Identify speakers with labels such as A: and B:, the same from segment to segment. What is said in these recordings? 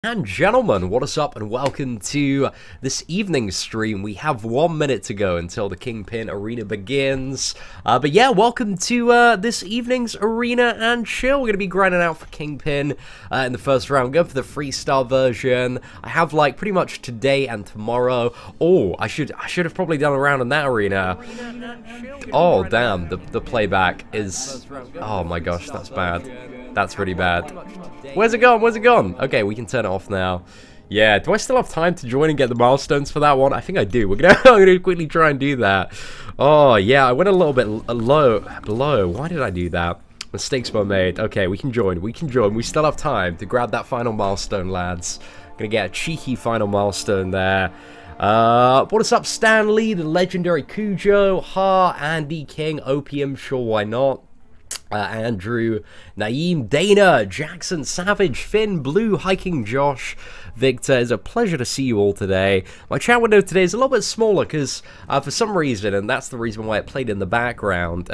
A: And gentlemen, what is up and welcome to this evening's stream. We have 1 minute to go until the Kingpin Arena begins. But yeah, welcome to this evening's Arena and Chill. We're going to be grinding out for Kingpin in the first round. Going for the freestyle version. I have like pretty much today and tomorrow. Oh, I should have probably done a round in that arena. Oh damn, the playback is... Oh my gosh, that's bad. That's really bad. Where's it gone? Where's it gone? Okay, we can turn it off now. Yeah, do I still have time to join and get the milestones for that one? I think I do. I'm gonna quickly try and do that. Oh, yeah, I went a little bit below. Why did I do that? Mistakes were made. Okay, we can join. We can join. We still have time to grab that final milestone, lads. Gonna get a cheeky final milestone there. What is up, Stan Lee, the legendary Cujo, Ha, Andy King, Opium, sure, why not? Andrew, Naeem, Dana, Jackson, Savage, Finn, Blue, Hiking Josh, Victor. It's a pleasure to see you all today. My chat window today is a little bit smaller because for some reason, and that's the reason why it played in the background,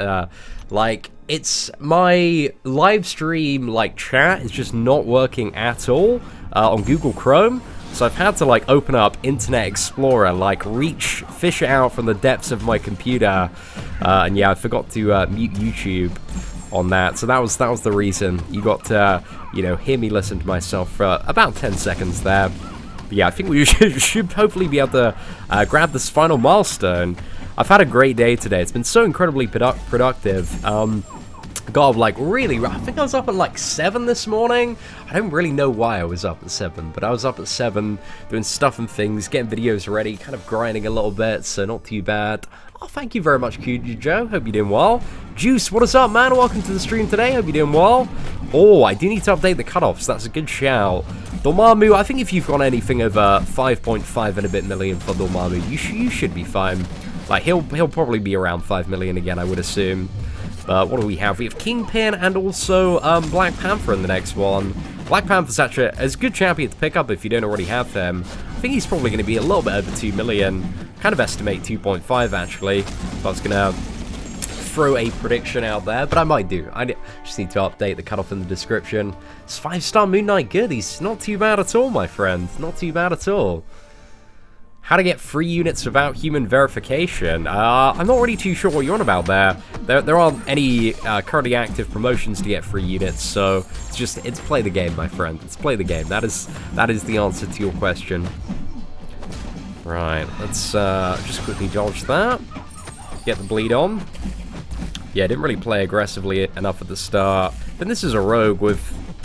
A: like, it's my live stream, like, chat is just not working at all on Google Chrome. So I've had to, like, open up Internet Explorer, like, fish it out from the depths of my computer. And yeah, I forgot to mute YouTube on that. So that was the reason you got to, you know, hear me listen to myself for about 10 seconds there. But yeah, I think we should hopefully be able to grab this final milestone. I've had a great day today. It's been so incredibly productive. God, like, really, I think I was up at, like, 7 this morning. I don't really know why I was up at 7, but I was up at 7 doing stuff and things, getting videos ready, kind of grinding a little bit, so not too bad. Oh, thank you very much, Joe. Hope you're doing well. Juice, what is up, man? Welcome to the stream today. Hope you're doing well. Oh, I do need to update the cutoffs. That's a good shout. Dormammu, I think if you've got anything over 5.5 and a bit million for Dormammu, you should be fine. Like, he'll probably be around 5 million again, I would assume. What do we have? We have Kingpin and also Black Panther in the next one. Black Panther's actually a good champion to pick up if you don't already have him. I think he's probably going to be a little bit over 2 million. Kind of estimate 2.5 actually. If I was going to throw a prediction out there, but I might do. I just need to update the cutoff in the description. It's 5-star Moon Knight goodies. Not too bad at all, my friend. Not too bad at all. How to get free units without human verification. I'm not really too sure what you're on about there. There aren't any currently active promotions to get free units, so it's play the game, my friend. It's play the game. That is the answer to your question. Right, let's just quickly dodge that. Get the bleed on. Yeah, didn't really play aggressively enough at the start. Then this is a rogue with...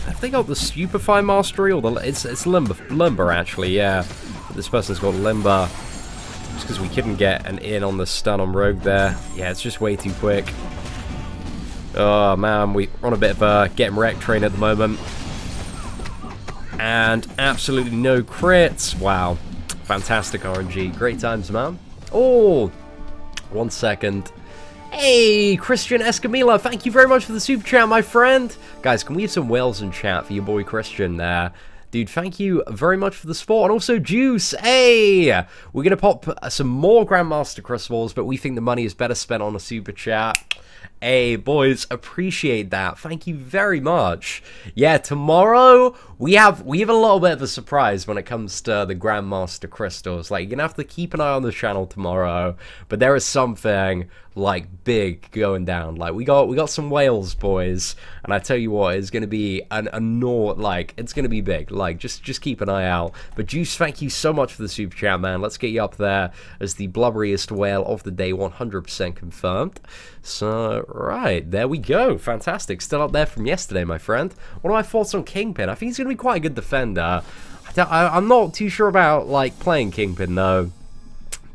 A: Have they got the Stupefy Mastery or the... It's Limber actually, yeah. This person's got Limber. Just because we couldn't get an in on the stun on Rogue there. Yeah, it's just way too quick. Oh man, we're on a bit of a getting wrecked train at the moment. And absolutely no crits. Wow. Fantastic RNG. Great times, man. Oh! 1 second. Hey, Christian Escamilla, thank you very much for the super chat, my friend. Guys, can we have some whales in chat for your boy Christian there? Dude, thank you very much for the support. And also, Juice, hey! We're going to pop some more Grandmaster Crystals, but we think the money is better spent on a super chat. Hey, boys, appreciate that. Thank you very much. Yeah, tomorrow, we have a little bit of a surprise when it comes to the Grandmaster Crystals. Like, you're going to have to keep an eye on the channel tomorrow, but there is something, like, big going down. Like, we got some whales, boys, and I tell you what, it's going to be it's going to be big. Like, just keep an eye out. But Juice, thank you so much for the super chat, man. Let's get you up there as the blubberiest whale of the day, 100% confirmed. So, right, there we go. Fantastic. Still up there from yesterday, my friend. What are my thoughts on Kingpin? I think he's going to be quite a good defender. I'm not too sure about, like, playing Kingpin, though.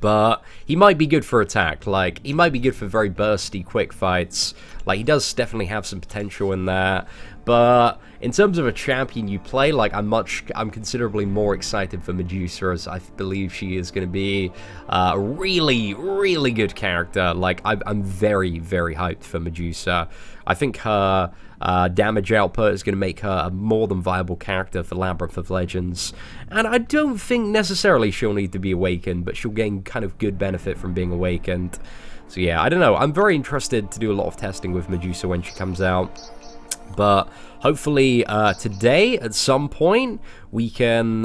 A: But he might be good for attack. Like, he might be good for very bursty, quick fights. Like, he does definitely have some potential in there. But in terms of a champion you play, like, I'm considerably more excited for Medusa, as I believe she is going to be a really, really good character. Like, I'm very, very hyped for Medusa. I think her damage output is going to make her a more than viable character for Labyrinth of Legends. And I don't think necessarily she'll need to be awakened, but she'll gain kind of good benefit from being awakened. So yeah, I don't know. I'm very interested to do a lot of testing with Medusa when she comes out. But hopefully today, at some point, we can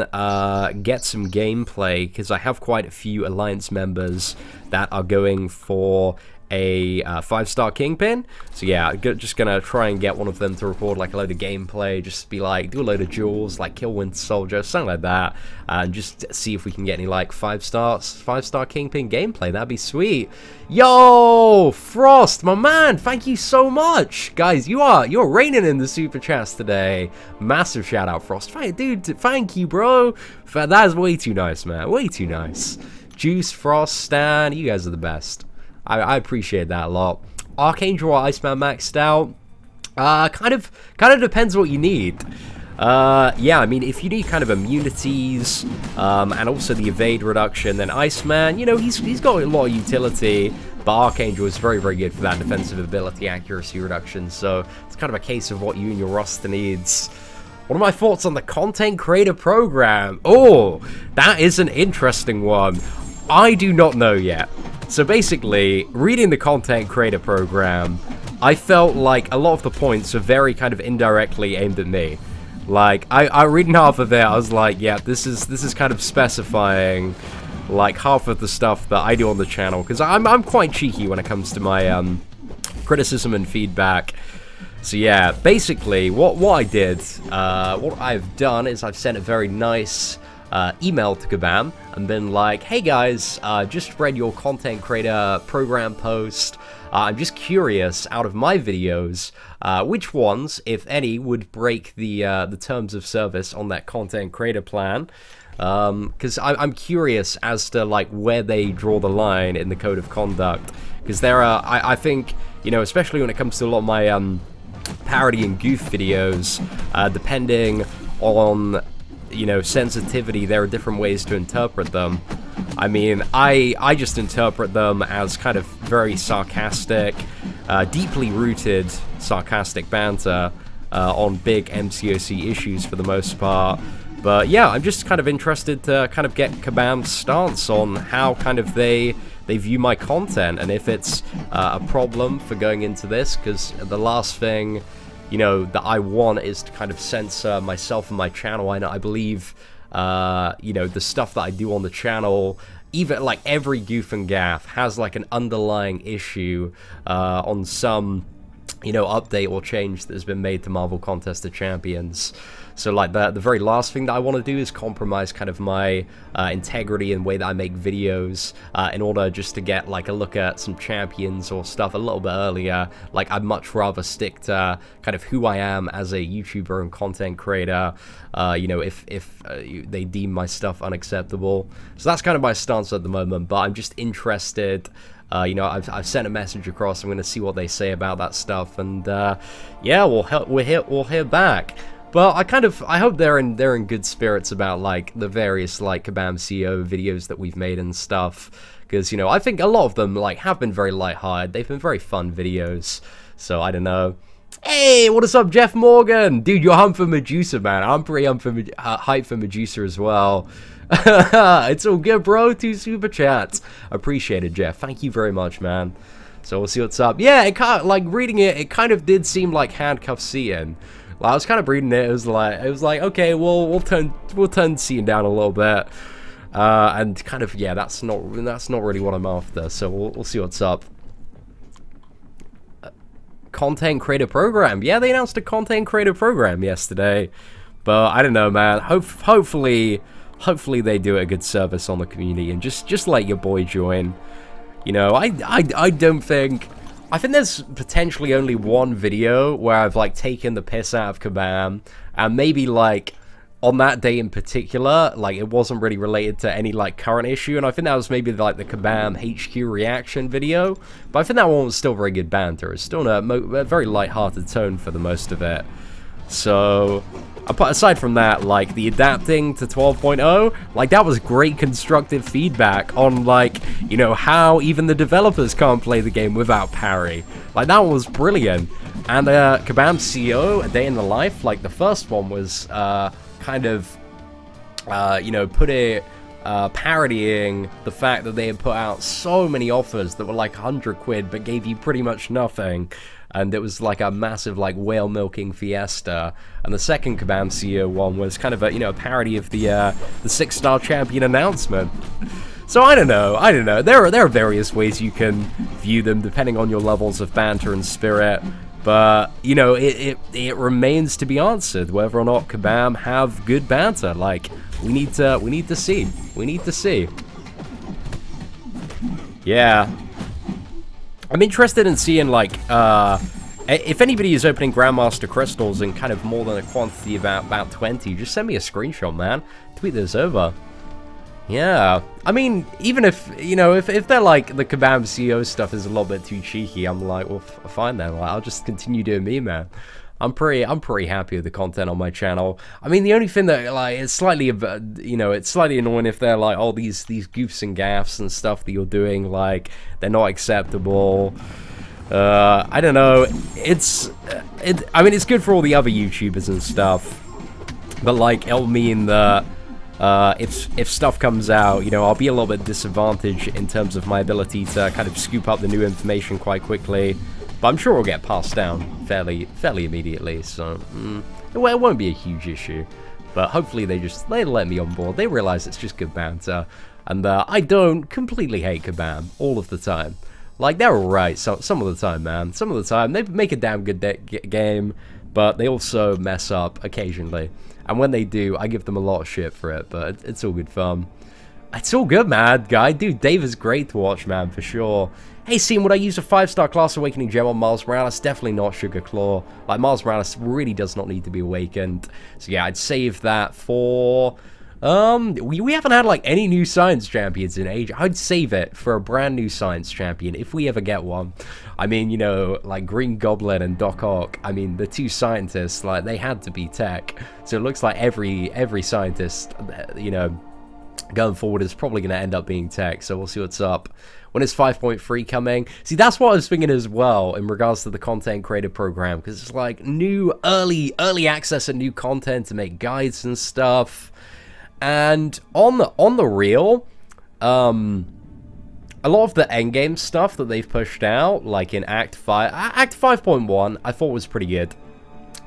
A: get some gameplay, because I have quite a few Alliance members that are going for a 5-star Kingpin. So yeah, just gonna try and get one of them to record like a load of gameplay, just be like, do a load of duels, like kill Winter Soldier, something like that, and just see if we can get any like 5-star Kingpin gameplay. That'd be sweet. Yo, Frost, my man, thank you so much, guys. You're reigning in the super chats today. Massive shout out, Frost. Dude, thank you, bro. That is way too nice, man. Way too nice. Juice, Frost, Stan, you guys are the best. I appreciate that a lot. Archangel or Iceman maxed out? Kind of depends what you need. Yeah, I mean, if you need kind of immunities, and also the evade reduction, then Iceman, you know, he's got a lot of utility, but Archangel is very, very good for that defensive ability accuracy reduction, so it's kind of a case of what you and your roster needs. What are my thoughts on the content creator program? Oh, that is an interesting one. I do not know yet. So basically, reading the content creator program, I felt like a lot of the points are very kind of indirectly aimed at me. Like, I reading half of it, I was like, yeah, this is kind of specifying like half of the stuff that I do on the channel, because I'm quite cheeky when it comes to my criticism and feedback. So yeah, basically what I did, what I've done is I've sent a very nice email to Kabam and been like, hey guys, just read your content creator program post. I'm just curious, out of my videos, which ones, if any, would break the terms of service on that content creator plan. Because I'm curious as to like where they draw the line in the code of conduct. Because there are, I think, you know, especially when it comes to a lot of my parody and goof videos, depending on, you know, sensitivity, there are different ways to interpret them. I mean, I just interpret them as kind of very sarcastic, deeply rooted sarcastic banter on big MCOC issues for the most part. But yeah, I'm just kind of interested to kind of get Kabam's stance on how kind of they view my content, and if it's a problem for going into this, because the last thing, you know, that I want is to kind of censor myself and my channel. I believe, you know, the stuff that I do on the channel, even like every goof and gaff has like an underlying issue on some, you know, update or change that has been made to Marvel Contest of Champions. So like the very last thing that I want to do is compromise kind of my integrity and way that I make videos in order just to get like a look at some champions or stuff a little bit earlier. Like, I'd much rather stick to kind of who I am as a YouTuber and content creator, you know, if they deem my stuff unacceptable. So that's kind of my stance at the moment, but I'm just interested. You know, I've sent a message across. I'm going to see what they say about that stuff, and yeah, we'll hear back. But I hope they're in good spirits about like the various like Kabam CEO videos that we've made and stuff, because, you know, I think a lot of them like have been very lighthearted. They've been very fun videos. So I don't know. Hey, what is up, Jeff Morgan? Dude, you're hyped for Medusa, man. I'm pretty hyped for Medusa as well. It's all good, bro. 2 super chats. Appreciate it, Jeff. Thank you very much, man. So we'll see what's up. Yeah, it kind of, like, reading it, it kind of did seem like handcuff Seatin. Like, I was kind of reading it. It was like okay, well, we'll turn Seatin down a little bit, and kind of, yeah, that's not really what I'm after. So we'll see what's up. Content creator program. Yeah, they announced a content creator program yesterday, but I don't know, man. Hopefully they do a good service on the community and just let your boy join. You know, I think there's potentially only one video where I've like taken the piss out of Kabam, and maybe like on that day in particular, like it wasn't really related to any like current issue, and I think that was maybe like the Kabam HQ reaction video, but I think that one was still very good banter. It's still a very light-hearted tone for the most of it. So aside from that, like the adapting to 12.0, like that was great constructive feedback on, like, you know, how even the developers can't play the game without parry. Like, that one was brilliant. And Kabam CEO, A Day in the Life, like the first one was kind of, you know, parodying the fact that they had put out so many offers that were like 100 quid but gave you pretty much nothing. and it was like a massive like whale milking fiesta. And the second Kabam CEO one was kind of a, you know, a parody of the 6-star champion announcement. So I don't know. There are various ways you can view them depending on your levels of banter and spirit. But, you know, it remains to be answered whether or not Kabam have good banter. Like, we need to see. We need to see. Yeah. I'm interested in seeing, like, if anybody is opening Grandmaster Crystals in kind of more than a quantity of about 20, just send me a screenshot, man. Tweet this over. Yeah, I mean, even if, you know, if they're like, the Kabam CEO stuff is a little bit too cheeky, I'm like, well, fine then, like, I'll just continue doing me, man. I'm pretty happy with the content on my channel. I mean, the only thing that, like, it's slightly, you know, it's slightly annoying if they're like, oh, these goofs and gaffs and stuff that you're doing, like, they're not acceptable. I don't know, I mean, it's good for all the other YouTubers and stuff, but, like, it'll mean that, if stuff comes out, you know, I'll be a little bit disadvantaged in terms of my ability to kind of scoop up the new information quite quickly. But I'm sure it'll get passed down fairly immediately, so it won't be a huge issue. But hopefully they let me on board. They realize it's just good banter, and I don't completely hate Kabam all of the time. Like, they're alright some of the time, man. Some of the time they make a damn good game, but they also mess up occasionally. And when they do, I give them a lot of shit for it, but it's all good fun. It's all good, man, guy. Dude, Dave is great to watch, man, for sure. Hey, Seatin, would I use a 5-star Class Awakening gem on Miles Morales? Definitely not Sugar Claw. Like, Miles Morales really does not need to be awakened. So yeah, I'd save that for... we haven't had, like, any new science champions in age. I'd save it for a brand new science champion, if we ever get one. I mean, you know, like, Green Goblin and Doc Ock, I mean, the two scientists, like, they had to be tech. So it looks like every scientist, you know, going forward is probably going to end up being tech. So we'll see what's up. When is 5.3 coming? See, that's what I was thinking as well in regards to the content creator program, because it's like new early access and new content to make guides and stuff. And on the real, a lot of the endgame stuff that they've pushed out, like in Act 5.1, I thought was pretty good.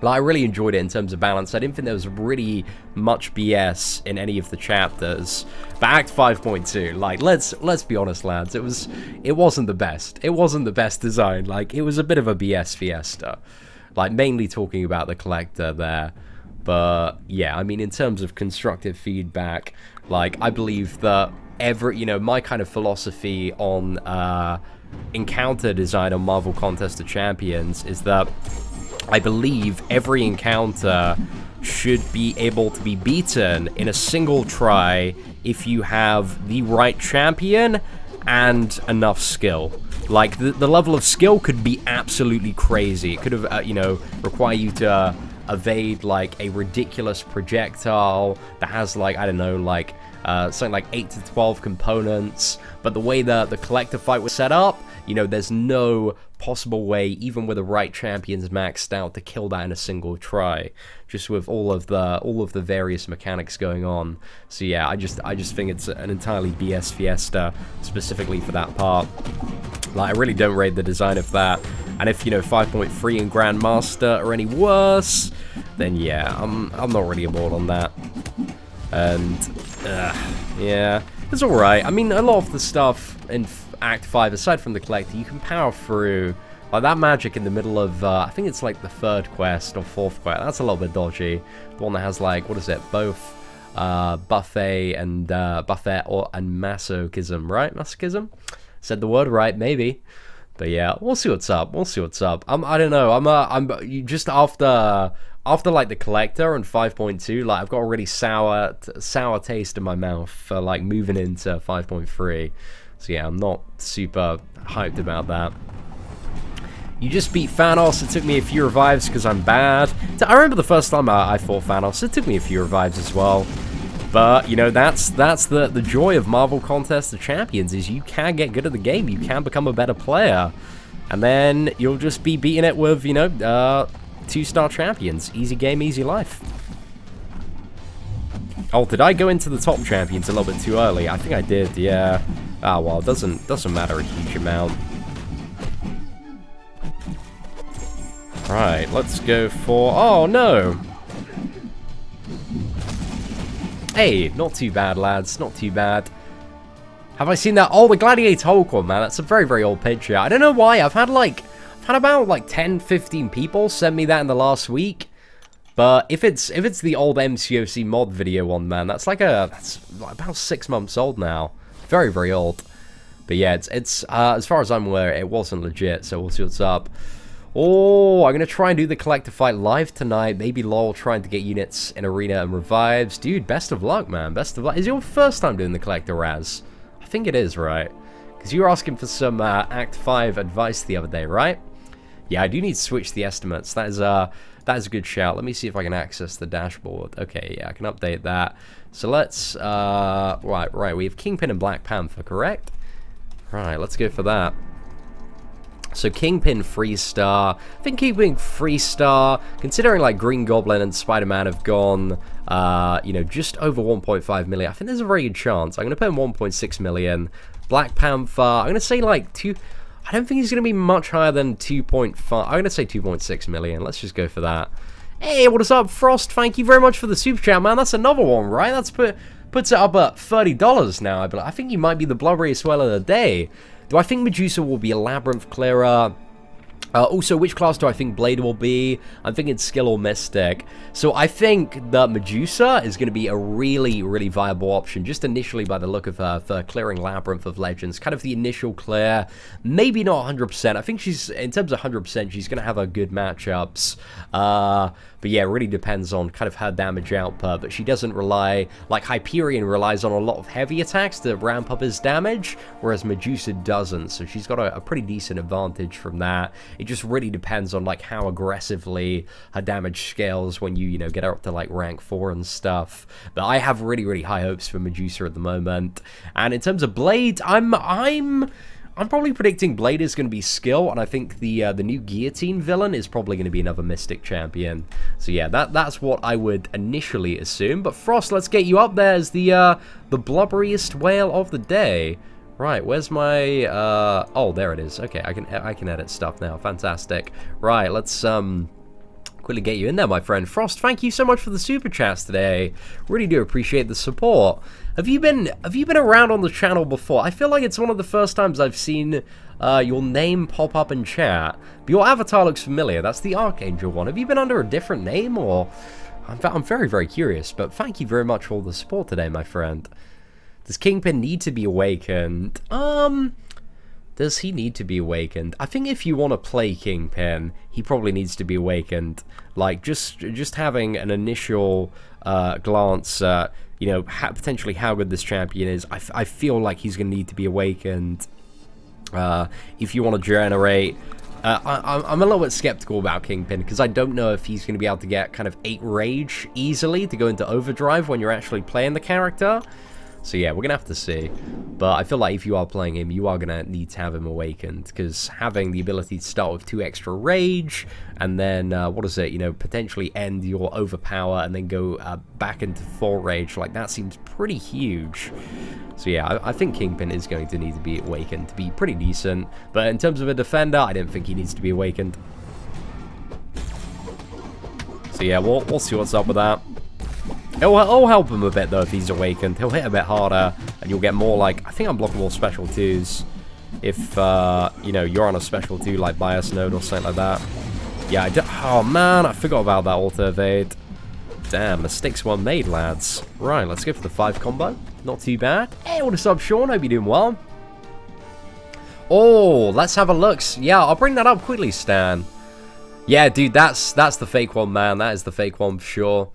A: Like, I really enjoyed it in terms of balance. I didn't think there was really much BS in any of the chapters. But Act 5.2, like, let's be honest, lads, it wasn't the best. It wasn't the best design. Like, it was a bit of a BS fiesta. Like, mainly talking about the collector there. But yeah, I mean, in terms of constructive feedback, like, I believe that you know, my kind of philosophy on encounter design on Marvel Contest of Champions is that I believe every encounter should be able to be beaten in a single try if you have the right champion and enough skill. Like, the level of skill could be absolutely crazy. It could have, you know, require you to evade, like, a ridiculous projectile that has, like, I don't know, like, something like 8 to 12 components. But the way that the collector fight was set up, you know, there's no possible way, even with the right champions maxed out, to kill that in a single try, just with all of the various mechanics going on. So yeah, I just think it's an entirely BS fiesta specifically for that part. Like, I really don't rate the design of that. And if, you know, 5.3 and Grandmaster are any worse, then yeah, I'm not really aboard on that. And yeah, it's alright. I mean, a lot of the stuff in Act 5, aside from the collector, you can power through. Like, that magic in the middle of, I think it's like the 3rd quest or 4th quest, that's a little bit dodgy. The one that has, like, what is it, both buffet and masochism, right? Masochism? Said the word right, maybe. But yeah, we'll see what's up. We'll see what's up. I don't know. I'm just after like the collector and 5.2. Like, I've got a really sour taste in my mouth for, like, moving into 5.3. So yeah, I'm not super hyped about that. You just beat Thanos. It took me a few revives because I'm bad. I remember the first time I fought Thanos. It took me a few revives as well. But, you know, that's the joy of Marvel Contest of Champions, is you can get good at the game. You can become a better player. And then you'll just be beating it with, you know, 2-star champions. Easy game, easy life. Oh, did I go into the top champions a little bit too early? I think I did, yeah. Ah, well, it doesn't matter a huge amount. Right, let's go for... Oh, no! Hey, not too bad, lads. Not too bad. Have I seen that? Oh, the Gladiator Hulk one, man. That's a very, very old picture. I don't know why. I've had about like 10, 15 people send me that in the last week. But if it's the old MCOC mod video one, man, that's about 6 months old now. Very, very old. But yeah, it's as far as I'm aware, it wasn't legit. So we'll see what's up. Oh, I'm going to try and do the collector fight live tonight. Maybe LOL trying to get units in arena and revives. Dude, best of luck, man. Best of luck. Is it your first time doing the collector, Raz? I think it is, right? Because you were asking for some Act 5 advice the other day, right? Yeah, I do need to switch the estimates. That is a good shout. Let me see if I can access the dashboard. Okay, yeah, I can update that. So let's... Right. We have Kingpin and Black Panther, correct? Right, let's go for that. So Kingpin Freestar. I think Kingpin Freestar, considering like Green Goblin and Spider-Man have gone, you know, just over 1.5 million. I think there's a very good chance. I'm going to put him 1.6 million. Black Panther, I'm going to say like 2... I don't think he's going to be much higher than 2.5. I'm going to say 2.6 million. Let's just go for that. Hey, what is up, Frost? Thank you very much for the super chat, man. That's another one, right? That's puts it up at $30 now. I think he might be the blubberiest whale of the day. Do I think Medusa will be a Labyrinth clearer? Also, which class do I think Blade will be? I'm thinking Skill or Mystic. So I think that Medusa is going to be a really, really viable option, just initially by the look of her, for clearing Labyrinth of Legends. Kind of the initial clear, maybe not 100%. I think she's, in terms of 100%, she's going to have her good matchups. But yeah, it really depends on kind of her damage output. But she doesn't rely, like Hyperion relies on a lot of heavy attacks to ramp up his damage, whereas Medusa doesn't. So she's got a pretty decent advantage from that. It just really depends on like how aggressively her damage scales when you know, get her up to like rank 4 and stuff. But I have really, really high hopes for Medusa at the moment. And in terms of Blade, I'm probably predicting Blade is going to be skill, and I think the new Guillotine villain is probably going to be another Mystic champion. So yeah, that's what I would initially assume. But Frost, let's get you up there as the blubberiest whale of the day. Right, where's my oh, there it is. Okay, I can edit stuff now. Fantastic. Right, let's quickly get you in there, my friend. Frost, thank you so much for the super chats today. Really do appreciate the support. Have you been around on the channel before? I feel like it's one of the first times I've seen your name pop up in chat. But your avatar looks familiar. That's the Archangel one. Have you been under a different name, or? I'm very, very curious. But thank you very much for all the support today, my friend. Does Kingpin need to be awakened? Does he need to be awakened? I think if you want to play Kingpin, he probably needs to be awakened. Like, just having an initial glance at, you know, potentially how good this champion is, I feel like he's going to need to be awakened. If you want to generate... I'm a little bit skeptical about Kingpin, because I don't know if he's going to be able to get kind of 8 rage easily to go into overdrive when you're actually playing the character. So yeah, we're going to have to see. But I feel like if you are playing him, you are going to need to have him awakened, because having the ability to start with 2 extra rage, and then, what is it, you know, potentially end your overpower, and then go back into 4 rage, like, that seems pretty huge. So yeah, I think Kingpin is going to need to be awakened to be pretty decent. But in terms of a defender, I don't think he needs to be awakened. So yeah, we'll see what's up with that. It'll help him a bit, though, if he's awakened. He'll hit a bit harder, and you'll get more, like... I think I'm blocking more special 2s if, you know, you're on a special 2, like Bias Node or something like that. Yeah, oh, man, I forgot about that auto-evade. Damn, mistakes were made, lads. Right, let's go for the 5 combo. Not too bad. Hey, what is up, Sean? Hope you're doing well. Oh, let's have a look. Yeah, I'll bring that up quickly, Stan. Yeah, dude, that's the fake one, man. That is the fake one for sure.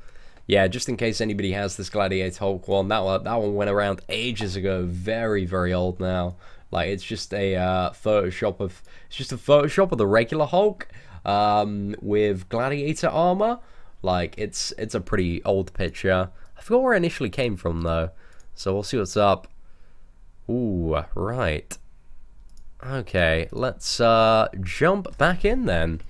A: Yeah, just in case anybody has this Gladiator Hulk one, that one went around ages ago. Very, very old now. Like, it's just a Photoshop of the regular Hulk with Gladiator armor. Like, it's a pretty old picture. I forgot where it initially came from, though. So we'll see what's up. Ooh, right. Okay, let's jump back in then.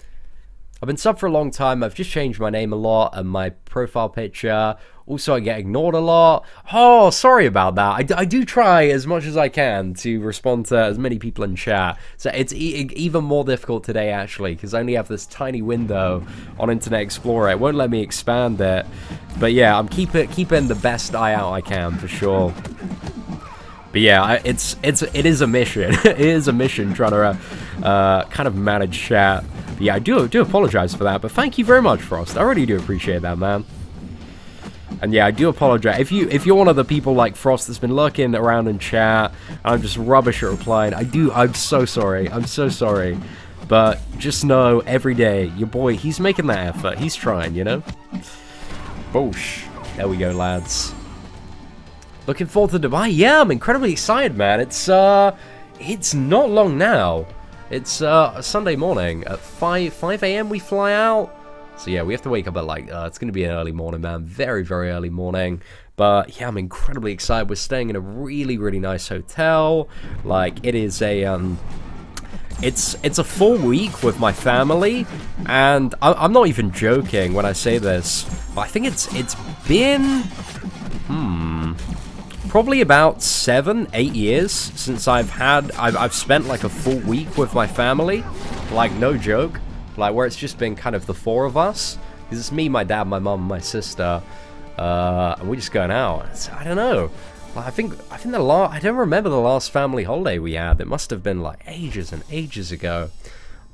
A: I've been sub for a long time. I've just changed my name a lot and my profile picture. Also, I get ignored a lot. Oh, sorry about that. I do try as much as I can to respond to as many people in chat. So it's even more difficult today, actually, because I only have this tiny window on Internet Explorer. It won't let me expand it. But yeah, I'm keeping the best eye out I can, for sure. But yeah, it is a mission. It is a mission trying to kind of manage chat. But yeah, I do apologize for that. But thank you very much, Frost. I really do appreciate that, man. And yeah, I do apologize. If you're one of the people like Frost that's been lurking around in chat, and I'm just rubbish at replying, I'm so sorry. I'm so sorry. But just know, every day, your boy, he's making that effort. He's trying, you know? Boosh. There we go, lads. Looking forward to Dubai? Yeah, I'm incredibly excited, man. It's not long now. It's a Sunday morning. At 5 a.m. we fly out. So yeah, we have to wake up at like, it's going to be an early morning, man. Very, very early morning. But yeah, I'm incredibly excited. We're staying in a really, really nice hotel. Like, it is a, it's a full week with my family. And I'm not even joking when I say this. But I think it's been, probably about 7-8 years since I've spent like a full week with my family. Like, no joke. Like, where it's just been kind of the four of us. Because it's me, my dad, my mum, and my sister. And we're just going out. I don't know. Like, I think I don't remember the last family holiday we had. It must have been like ages and ages ago.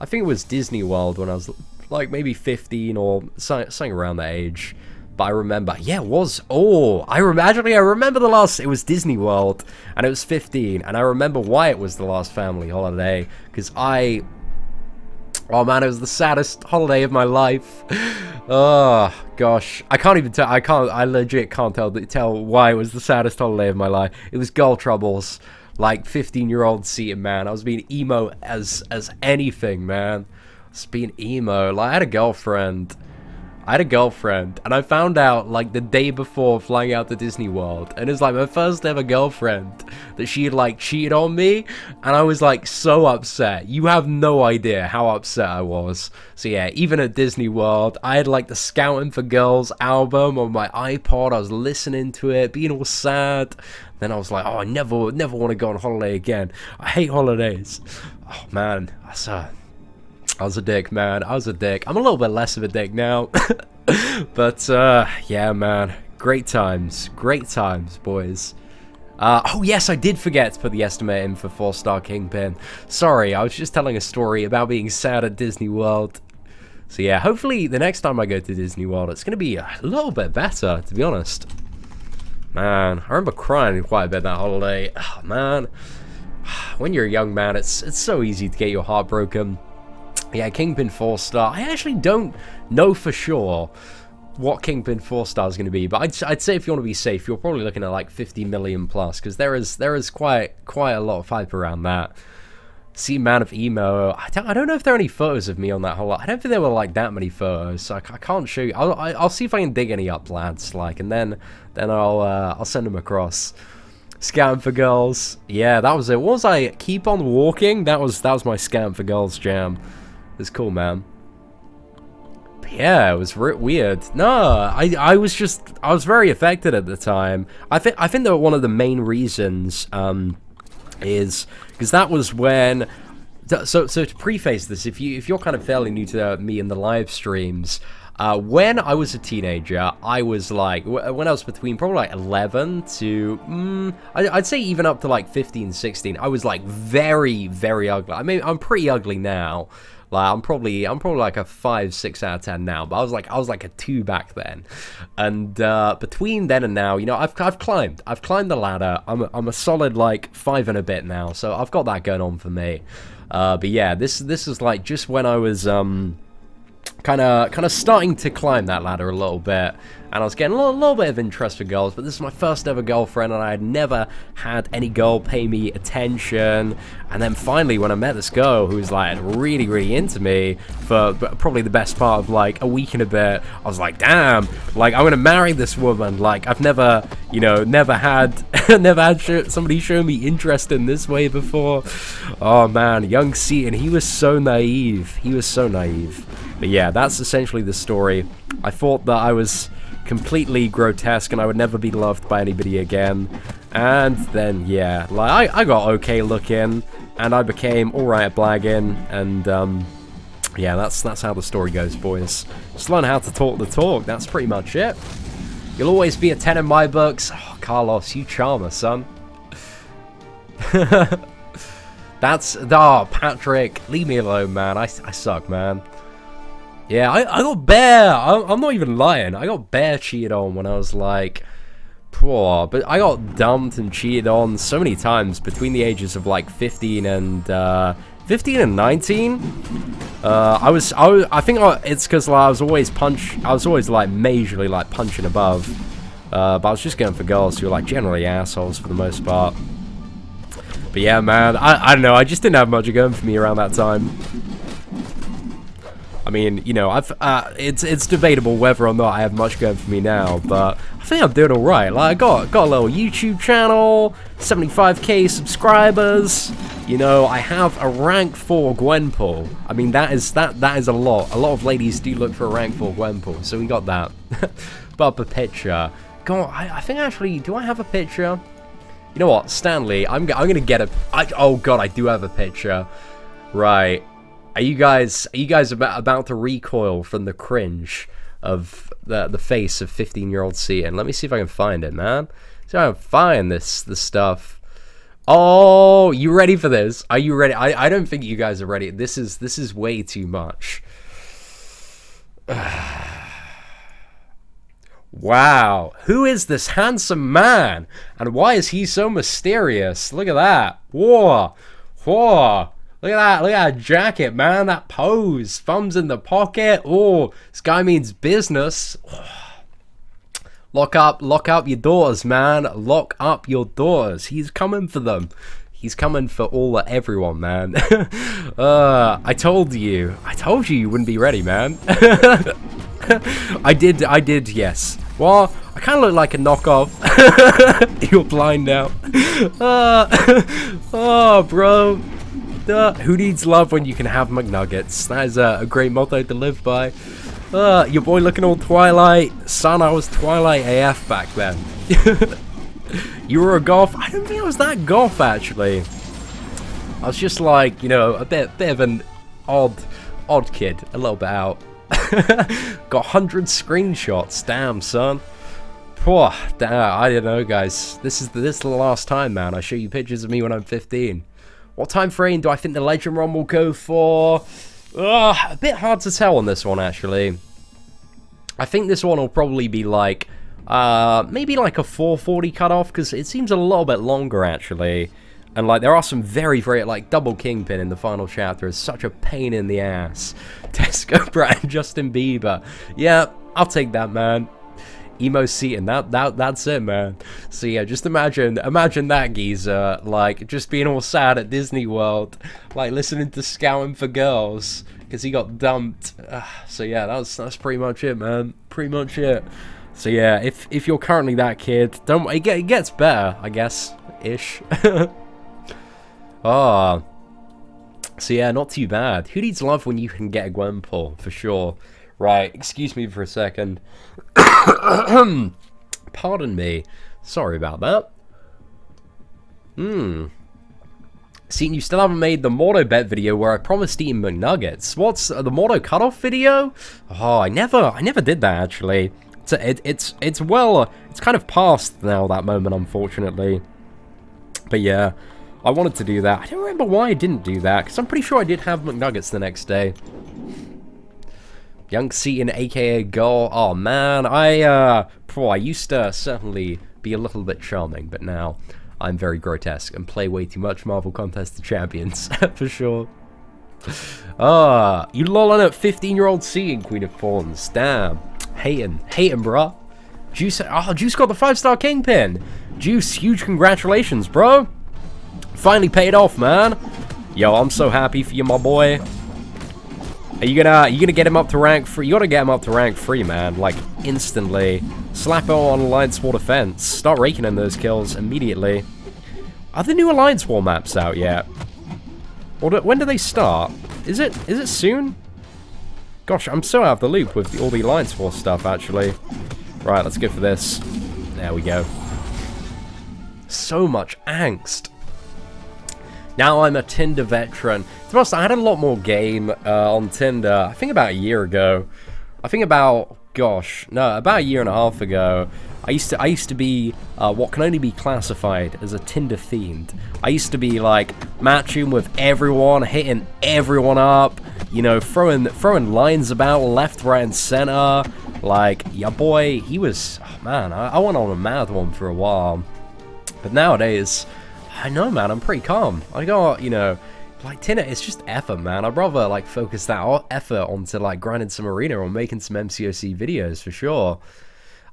A: I think it was Disney World when I was like maybe 15 or something around that age. But I remember, yeah, it was, I remember the last, it was Disney World, and it was 15, and I remember why it was the last family holiday, because oh man, it was the saddest holiday of my life. Oh, gosh, I legit can't tell why it was the saddest holiday of my life. It was girl troubles, like 15-year-old Seatin, man. I was being emo as anything, man. I was being emo, like, I had a girlfriend, and I found out, like, the day before flying out to Disney World, and it was, like, my first ever girlfriend, that she had, like, cheated on me, and I was, like, so upset. You have no idea how upset I was. So, yeah, even at Disney World, I had, like, the Scouting for Girls album on my iPod. I was listening to it, being all sad. Then I was like, oh, I never want to go on holiday again. I hate holidays. Oh, man, I was a dick, man. I was a dick. I'm a little bit less of a dick now. But, yeah, man. Great times. Great times, boys. Oh, yes, I did forget to put the estimate in for 4-star Kingpin. Sorry, I was just telling a story about being sad at Disney World. So, yeah, hopefully the next time I go to Disney World, it's going to be a little bit better, to be honest. Man, I remember crying quite a bit that holiday. Oh, man. When you're a young man, it's so easy to get your heart broken. Yeah, Kingpin 4-star. I actually don't know for sure what Kingpin 4-star is going to be, but I'd say if you want to be safe, you're probably looking at like 50 million plus, because there is quite a lot of hype around that. See, Man of Emo. I don't know if there are any photos of me on that whole lot. I don't think there were like that many photos, so I can't show you. I'll see if I can dig any up, lads. Like, and then I'll send them across. Scam for Girls. Yeah, that was it. What was I? Keep on Walking. That was my Scam for Girls jam. It's cool, man. But yeah, it was weird. No, I was very affected at the time. I think that one of the main reasons is because that was when. So to preface this, if you're kind of fairly new to me in the live streams, when I was a teenager, I was like, when I was between probably like 11 to, I'd say even up to like 15, 16, I was like very, very ugly. I mean, I'm pretty ugly now. Like, I'm probably like a 5, 6 out of 10 now, but I was like a 2 back then. And between then and now, you know, I've climbed the ladder. I'm a solid like 5 and a bit now, so I've got that going on for me. But yeah, this is like just when I was kind of starting to climb that ladder a little bit, and I was getting a little bit of interest for girls, but this is my first ever girlfriend, and I had never had any girl pay me attention. And then finally, when I met this girl who was like really, really into me for probably the best part of like a week and a bit, I was like, damn, like I'm gonna marry this woman. Like I've never, you know, never had somebody show me interest in this way before. Oh man, young Seatin, he was so naive. He was so naive. But yeah, that's essentially the story. I thought that I was completely grotesque, and I would never be loved by anybody again. And then, yeah, like, I got okay looking, and I became alright at blagging, and, yeah, that's how the story goes, boys. Just learn how to talk the talk, that's pretty much it. You'll always be a 10 in my books. Oh, Carlos, you charmer, son. Oh, Patrick, leave me alone, man. I suck, man. Yeah, I got bare. I'm not even lying. I got bare cheated on when I was like, poor. But I got dumped and cheated on so many times between the ages of like 15 and 19. I think it's because like, I was always like majorly like punching above. But I was just going for girls who were like generally assholes for the most part. But yeah, man, I don't know. I just didn't have much going for me around that time. I mean, you know, it's debatable whether or not I have much going for me now, but I think I'm doing all right. Like, I got a little YouTube channel, 75k subscribers. You know, I have a rank 4 Gwenpool. I mean, that is a lot. A lot of ladies do look for a rank 4 Gwenpool, so we got that. But up a picture. God, I think actually, do I have a picture? You know what, Stanley? I'm gonna get a. Oh God, I do have a picture. Right. Are you guys about to recoil from the cringe of the face of 15-year-old Seatin? Let me see if I can find it, man. See if I can find this stuff. Oh, you ready for this? Are you ready? I don't think you guys are ready. This is way too much. Wow, who is this handsome man? And why is he so mysterious? Look at that. Whoa. Whoa. Look at that jacket, man. That pose. Thumbs in the pocket. Oh, this guy means business. Lock up your doors, man. Lock up your doors. He's coming for them. He's coming for everyone, man. I told you you wouldn't be ready, man. I did, yes. Well, I kind of look like a knockoff. You're blind now. Oh, bro. Who needs love when you can have McNuggets? That is a great motto to live by. Your boy looking all Twilight. Son, I was Twilight AF back then. You were a goth? I don't think I was that goth, actually. I was just like, you know, a bit of an odd kid. A little bit out. Got 100 screenshots. Damn, son. Poor, damn, I don't know, guys. This is the last time, man. I show you pictures of me when I'm 15. What time frame do I think the Legend run will go for? A bit hard to tell on this one, actually. I think this one will probably be like, maybe like a 440 cutoff, because it seems a little bit longer, actually. And like, there are some very, like, double Kingpin in the final chapter. It's such a pain in the ass. Tesco, Brad, and Justin Bieber. Yeah, I'll take that, man. Emo Seatin, that's it, man. So yeah, just imagine that geezer, like, just being all sad at Disney World, like, listening to Scouting for Girls, because he got dumped. So yeah, that's pretty much it, man. Pretty much it. So yeah, if you're currently that kid, it gets better, I guess, ish. So yeah, not too bad. Who needs love when you can get a Gwenpool, for sure. Right, excuse me for a second. Pardon me. Sorry about that. Seatin, you still haven't made the Morto bet video where I promised eating McNuggets. What's the Morto cutoff video? Oh, I never did that, actually. It's kind of past now, that moment, unfortunately. But yeah, I wanted to do that. I don't remember why I didn't do that, because I'm pretty sure I did have McNuggets the next day. Young Seatin, aka Girl. Oh man, I used to certainly be a little bit charming, but now I'm very grotesque and play way too much Marvel Contest of Champions, for sure. You lolling at 15-year-old Seatin, Queen of Pawns. Damn. Hating, bruh. Juice got the 5-star Kingpin. Juice, huge congratulations, bro. Finally paid off, man. Yo, I'm so happy for you, my boy. Are you gonna get him up to rank 3? You gotta get him up to rank 3, man. Like, instantly. Slap him on Alliance War Defense. Start raking in those kills immediately. Are the new Alliance War maps out yet? Or when do they start? Is it soon? Gosh, I'm so out of the loop with all the Alliance War stuff, actually. Right, let's go for this. There we go. So much angst. Now I'm a Tinder veteran. To be honest, I had a lot more game on Tinder, I think about a year ago. I think about, gosh, no, about a year and a half ago. I used to be what can only be classified as a Tinder fiend. I used to be like matching with everyone, hitting everyone up, you know, throwing lines about left, right, and center. Like, yeah, boy, he was, oh, man, I went on a mad one for a while. But nowadays, I know, man, I'm pretty calm. I got, you know, like, Tinder, it's just effort, man. I'd rather, like, focus that effort onto, like, grinding some arena or making some MCOC videos, for sure.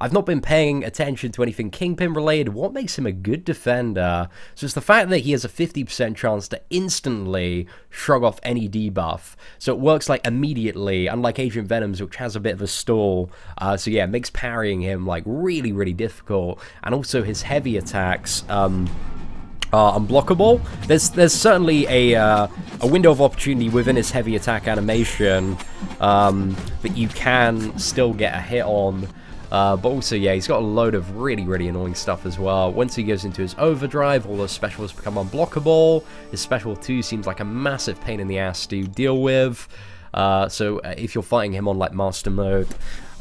A: I've not been paying attention to anything Kingpin related. What makes him a good defender? So it's the fact that he has a 50% chance to instantly shrug off any debuff. So it works like immediately, unlike Agent Venom's, which has a bit of a stall. So yeah, it makes parrying him like really, really difficult. And also his heavy attacks are unblockable. There's certainly a window of opportunity within his heavy attack animation that you can still get a hit on. But also, yeah, he's got a load of really, really annoying stuff as well. Once he goes into his overdrive, all those specials become unblockable. His special 2 seems like a massive pain in the ass to deal with. So if you're fighting him on, like, Master Mode,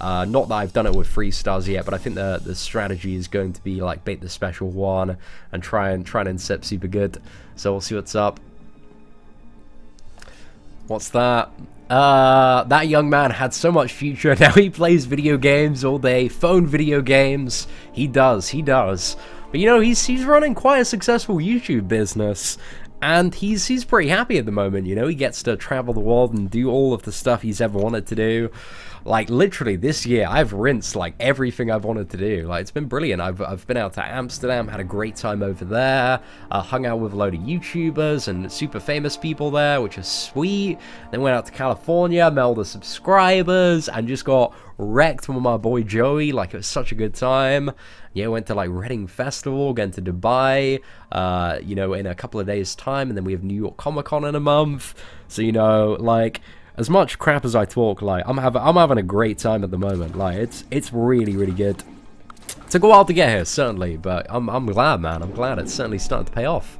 A: not that I've done it with 3 stars yet, but I think the strategy is going to be, like, bait the special 1 and try and intercept super good. So we'll see what's up. What's that? That young man had so much future. Now he plays video games all day, phone video games. He does. But you know, he's running quite a successful YouTube business, and he's pretty happy at the moment. You know, he gets to travel the world and do all of the stuff he's ever wanted to do. Like, literally this year, I've rinsed like everything I've wanted to do. Like, it's been brilliant. I've been out to Amsterdam, had a great time over there, hung out with a load of YouTubers and super famous people there, which is sweet. Then went out to California, met all the subscribers, and just got wrecked with my boy Joey. Like, it was such a good time. Yeah, went to like Reading Festival, going to Dubai, you know, in a couple of days' time, and then we have New York Comic Con in a month. So, you know, like, as much crap as I talk, like, I'm having a great time at the moment. Like, it's really, really good. Took a while to get here, certainly, but I'm glad, man. I'm glad it's certainly starting to pay off.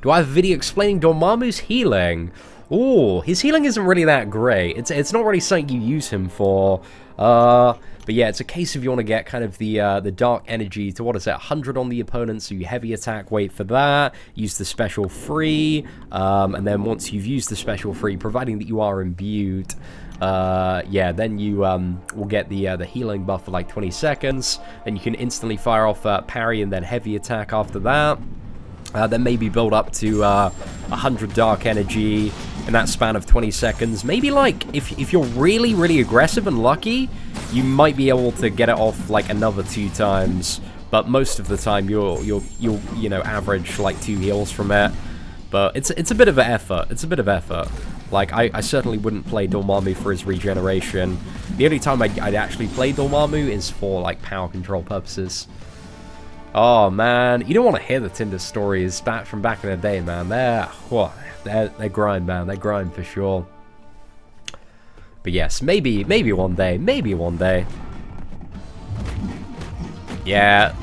A: Do I have a video explaining Dormammu's healing? Oh, his healing isn't really that great. It's not really something you use him for. But yeah, it's a case of you want to get kind of the dark energy to, what is it, 100 on the opponent, so you heavy attack, wait for that, use the special free, and then once you've used the special free, providing that you are imbued, yeah, then you will get the healing buff for like 20 seconds, then you can instantly fire off parry and then heavy attack after that. Then maybe build up to 100 dark energy in that span of 20 seconds. Maybe, like, if you're really, really aggressive and lucky, you might be able to get it off, like, another 2 times. But most of the time, you'll you know, average, like, 2 heals from it. But it's a bit of an effort. It's a bit of effort. Like, I certainly wouldn't play Dormammu for his regeneration. The only time I'd actually play Dormammu is for, like, power control purposes. Oh, man. You don't want to hear the Tinder stories from back in the day, man. They're grind, man. They're grind for sure. But yes, maybe one day. Maybe one day. Yeah.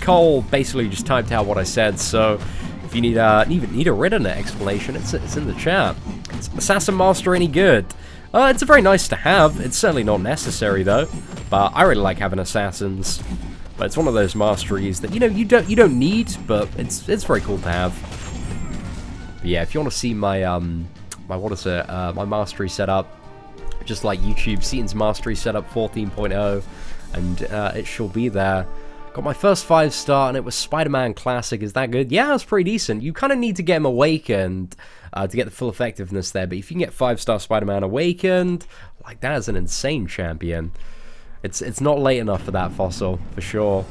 A: Cole basically just typed out what I said, so if you need a written explanation, it's in the chat. Is Assassin Master any good? It's very nice to have. It's certainly not necessary, though. But I really like having Assassins. But it's one of those masteries that, you know, you don't need, but it's very cool to have. But yeah, if you want to see my my mastery setup, just like YouTube, Seatin's mastery setup 14.0, and it shall be there. Got my first 5-star, and it was Spider-Man Classic. Is that good? Yeah, it's pretty decent. You kind of need to get him awakened to get the full effectiveness there, but if you can get 5-star Spider-Man awakened, like, that is an insane champion. It's not late enough for that, Fossil, for sure.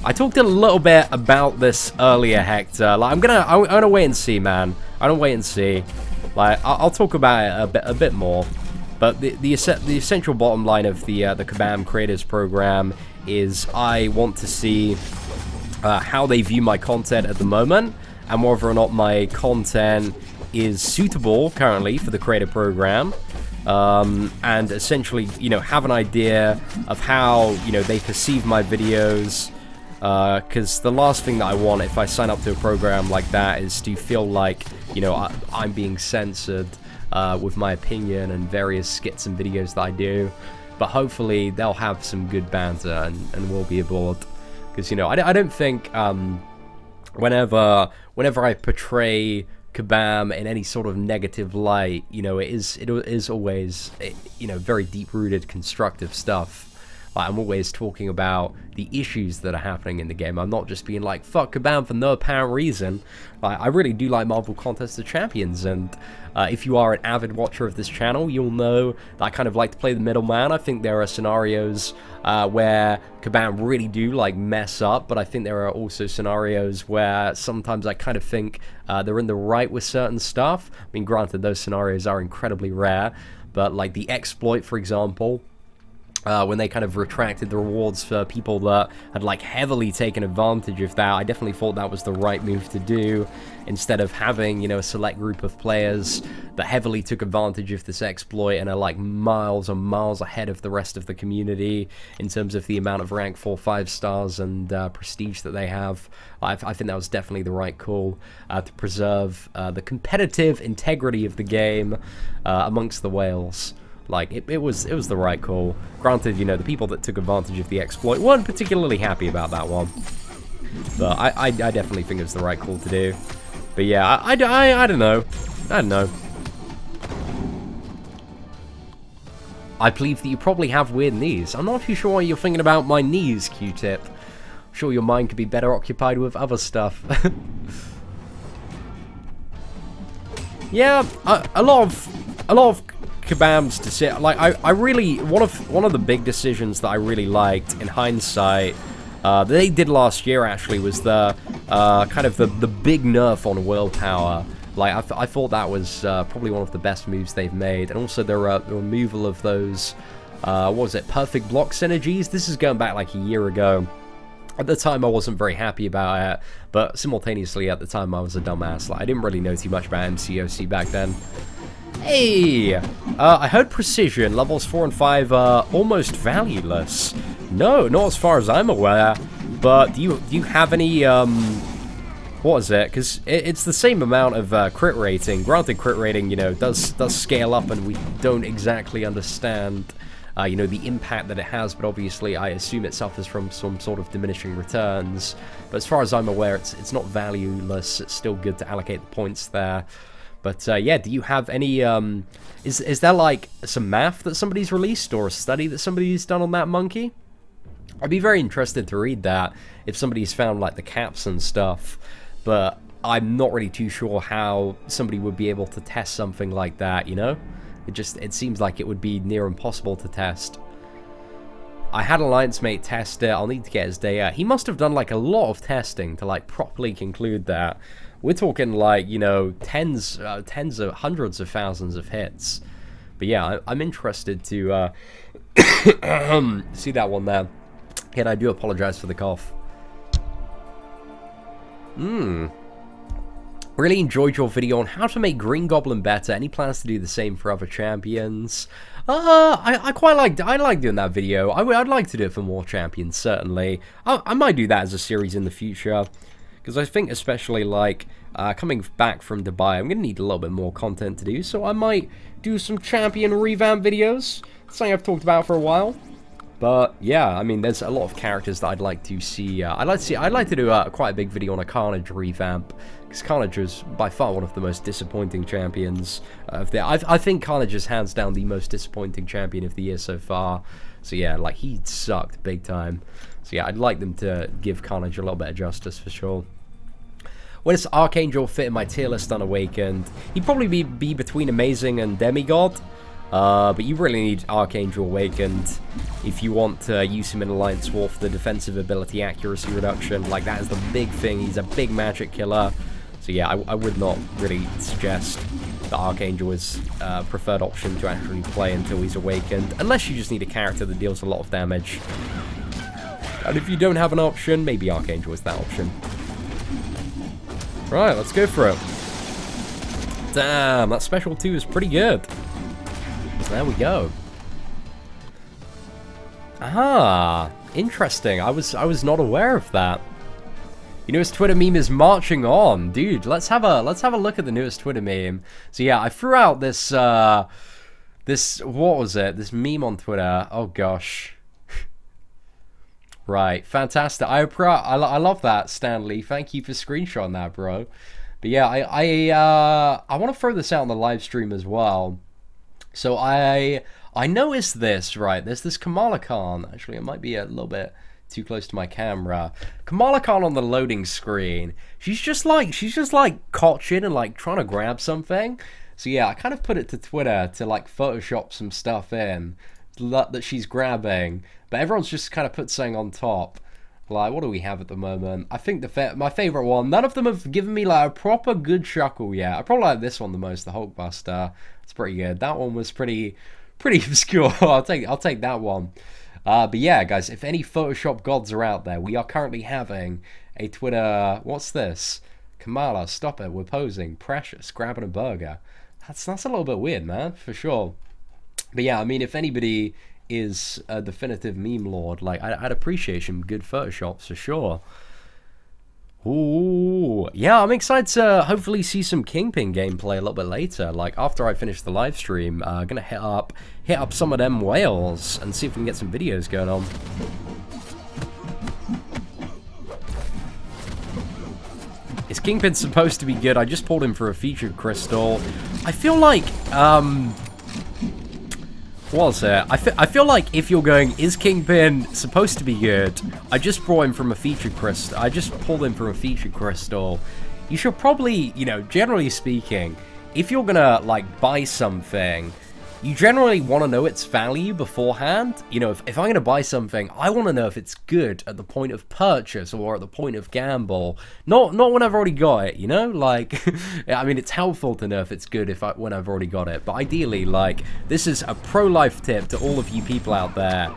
A: I talked a little bit about this earlier, Hector. Like, I'm gonna wait and see, man. I'm gonna wait and see. Like, I'll talk about it a bit more. But the essential bottom line of the Kabam Creators Program is I want to see how they view my content at the moment, and whether or not my content is suitable currently for the Creator Program. and essentially, you know, have an idea of how, you know, they perceive my videos. Because the last thing that I want if I sign up to a program like that is to feel like, you know, I'm being censored with my opinion and various skits and videos that I do. But hopefully they'll have some good banter and we'll be aboard. Because, you know, I don't think whenever I portray Kabam in any sort of negative light, you know, it is always, you know, very deep-rooted constructive stuff. Like, I'm always talking about the issues that are happening in the game. I'm not just being like, fuck Kabam for no apparent reason. Like, I really do like Marvel Contest of Champions, and if you are an avid watcher of this channel, you'll know that I kind of like to play the middleman. I think there are scenarios where Kabam really do, like, mess up, but I think there are also scenarios where sometimes I kind of think they're in the right with certain stuff. I mean, granted, those scenarios are incredibly rare, but, like, the exploit, for example, when they kind of retracted the rewards for people that had, like, heavily taken advantage of that, I definitely thought that was the right move to do, instead of having, you know, a select group of players that heavily took advantage of this exploit and are, like, miles and miles ahead of the rest of the community in terms of the amount of rank 4, 5 stars and prestige that they have. I think that was definitely the right call to preserve the competitive integrity of the game amongst the whales. Like, it was the right call. Granted, you know, the people that took advantage of the exploit weren't particularly happy about that one. But I definitely think it was the right call to do. But yeah, I don't know. I don't know. I believe that you probably have weird knees. I'm not too sure why you're thinking about my knees, Q-Tip. I'm sure your mind could be better occupied with other stuff. Yeah, a lot of Kabam's decision, like, I really, one of the big decisions that I really liked in hindsight that they did last year actually was the kind of the big nerf on willpower. Like, I thought that was probably one of the best moves they've made, and also the removal of those what was it, perfect block synergies. This is going back like a year ago. At the time I wasn't very happy about it, but simultaneously at the time I was a dumbass. Like, I didn't really know too much about MCOC back then. Hey! I heard precision, levels 4 and 5 are almost valueless. No, not as far as I'm aware. But do you have any, what is it? Because it's the same amount of crit rating. Granted, crit rating, you know, does scale up, and we don't exactly understand, you know, the impact that it has. But obviously, I assume it suffers from some sort of diminishing returns. But as far as I'm aware, it's not valueless. It's still good to allocate the points there. But yeah, do you have any, is there like some math that somebody's released or a study that somebody's done on that monkey? I'd be very interested to read that if somebody's found like the caps and stuff, but I'm not really too sure how somebody would be able to test something like that, you know? It seems like it would be near impossible to test. I had Alliance Mate test it. I'll need to get his data. He must have done like a lot of testing to like properly conclude that. We're talking like, you know, tens of hundreds of thousands of hits. But yeah, I'm interested to see that one there. And I do apologize for the cough. Really enjoyed your video on how to make Green Goblin better. Any plans to do the same for other champions? I quite liked. I like doing that video. I'd like to do it for more champions, certainly. I might do that as a series in the future. Because I think especially, like, coming back from Dubai, I'm going to need a little bit more content to do. So I might do some champion revamp videos. Something I've talked about for a while. But, yeah, I mean, there's a lot of characters that I'd like to see. I'd like to do quite a big video on a Carnage revamp. Because Carnage was by far one of the most disappointing champions of the... I think Carnage is hands down the most disappointing champion of the year so far. So, yeah, like, he sucked big time. So yeah, I'd like them to give Carnage a little bit of justice for sure. Where does Archangel fit in my tier list unawakened? He'd probably be between Amazing and Demigod. But you really need Archangel Awakened if you want to use him in Alliance War for the defensive ability accuracy reduction. Like, that is the big thing. He's a big magic killer. So yeah, I would not really suggest that Archangel is a preferred option to actually play until he's awakened. Unless you just need a character that deals a lot of damage. And if you don't have an option, maybe Archangel is that option. Right, let's go for it. Damn, that special 2 is pretty good. There we go. Ah, interesting. I was not aware of that. Your newest Twitter meme is marching on, dude. Let's have a look at the newest Twitter meme. So yeah, I threw out this what was it? This meme on Twitter. Oh gosh. Right, fantastic. I love that, Stanley. Thank you for screenshotting that, bro. But yeah, I want to throw this out on the live stream as well. So I noticed this, right? There's this Kamala Khan. Actually, it might be a little bit too close to my camera. Kamala Khan on the loading screen. She's just like cotching and like trying to grab something. So yeah, I kind of put it to Twitter to like Photoshop some stuff in that she's grabbing. But everyone's just kind of put something on top. Like, what do we have at the moment? I think my favorite one. None of them have given me like a proper good chuckle yet. I probably like this one the most, the Hulkbuster. It's pretty good. That one was pretty obscure. I'll take that one. But yeah, guys, if any Photoshop gods are out there, we are currently having a Twitter. What's this? Kamala, stop it. We're posing. Precious, grabbing a burger. That's a little bit weird, man, for sure. But yeah, I mean, if anybody is a definitive meme lord, like I'd appreciate some good Photoshops for sure. Ooh, yeah, I'm excited to hopefully see some Kingpin gameplay a little bit later. Like after I finish the live stream, gonna hit up some of them whales and see if we can get some videos going on. Is Kingpin supposed to be good? I just pulled him for a featured crystal. I feel like what was it? I feel like if you're going, is Kingpin supposed to be good? I just brought him from a featured crystal. I just pulled him from a featured crystal. You should probably, you know, generally speaking, if you're gonna, like, buy something, you generally want to know its value beforehand. You know, if I'm going to buy something, I want to know if it's good at the point of purchase or at the point of gamble. Not when I've already got it, you know? Like, I mean, it's helpful to know if it's good when I've already got it. But ideally, like, this is a pro-life tip to all of you people out there.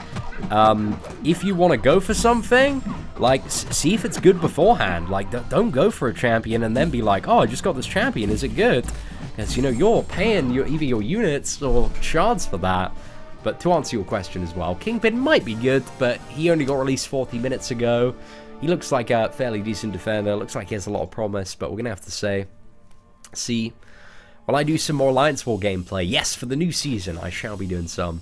A: If you want to go for something, like, see if it's good beforehand. Like, don't go for a champion and then be like, oh, I just got this champion, is it good? Because, you know, you're paying either your units or shards for that. But to answer your question as well, Kingpin might be good, but he only got released 40 minutes ago. He looks like a fairly decent defender. Looks like he has a lot of promise, but we're going to have to see. Will I do some more Alliance War gameplay? Yes, for the new season, I shall be doing some.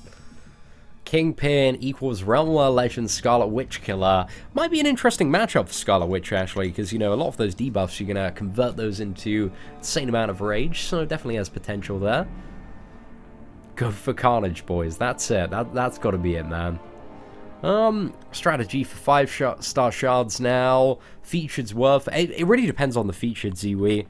A: Kingpin equals Realm Legend Scarlet Witch Killer. Might be an interesting matchup for Scarlet Witch, actually, because, you know, a lot of those debuffs, you're going to convert those into insane amount of rage, so it definitely has potential there. Go for Carnage, boys. That's it. That's got to be it, man. Strategy for 5-star shards now. Featured's worth... It really depends on the featured, Ziwi.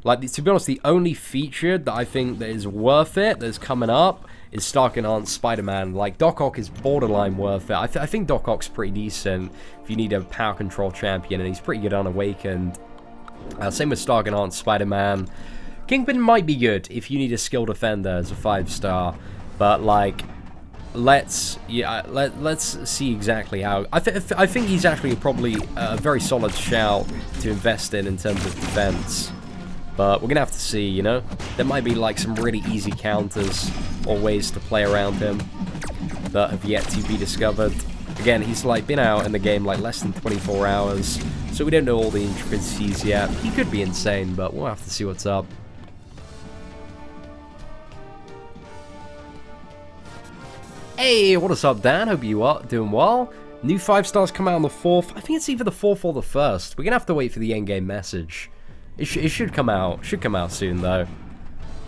A: Like, to be honest, the only featured that I think that is worth it, that's coming up, is Stark Enhanced Spider-Man. Like, Doc Ock is borderline worth it. I think Doc Ock's pretty decent if you need a power control champion, and he's pretty good unawakened. Same with Stark Enhanced Spider-Man. Kingpin might be good if you need a skill defender as a 5-star, but, like, let's see exactly how... I think he's actually probably a very solid shout to invest in terms of defense. But we're going to have to see, you know? There might be, like, some really easy counters or ways to play around him that have yet to be discovered. Again, he's, like, been out in the game, like, less than 24 hours, so we don't know all the intricacies yet. He could be insane, but we'll have to see what's up. Hey, what is up, Dan? Hope you are doing well. New 5-stars come out on the 4th. I think it's either the 4th or the 1st. We're going to have to wait for the endgame message. It should come out. Should come out soon, though.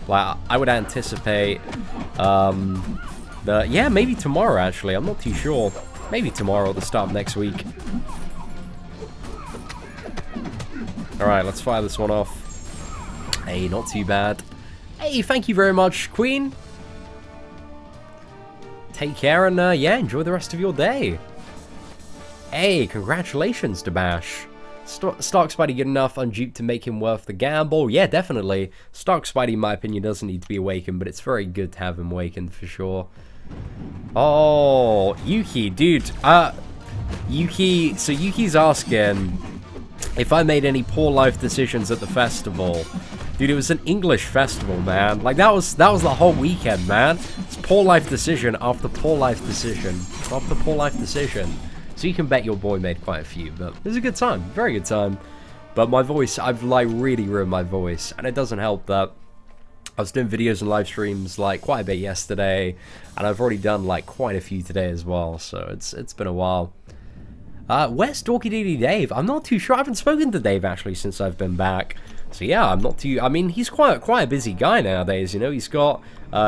A: Like, I would anticipate, yeah, maybe tomorrow, actually. I'm not too sure. Maybe tomorrow or the start of next week. Alright, let's fire this one off. Hey, not too bad. Hey, thank you very much, Queen. Take care and, yeah, enjoy the rest of your day. Hey, congratulations to Bash. Stark Spidey good enough unduped to make him worth the gamble? Yeah, definitely. Stark Spidey, in my opinion, doesn't need to be awakened, but it's very good to have him awakened for sure. Oh, Yuki, dude. Yuki, so Yuki's asking if I made any poor life decisions at the festival. Dude, it was an English festival, man. Like, that was the whole weekend, man. It's poor life decision after poor life decision after poor life decision. So you can bet your boy made quite a few, but it was a good time, very good time. But my voice, I've like really ruined my voice, and it doesn't help that I was doing videos and live streams like quite a bit yesterday, and I've already done like quite a few today as well, so it's been a while. Where's Dorky Diddy Dave? I'm not too sure. I haven't spoken to Dave actually since I've been back. So yeah, I'm not too... I mean, he's quite a busy guy nowadays, you know? He's got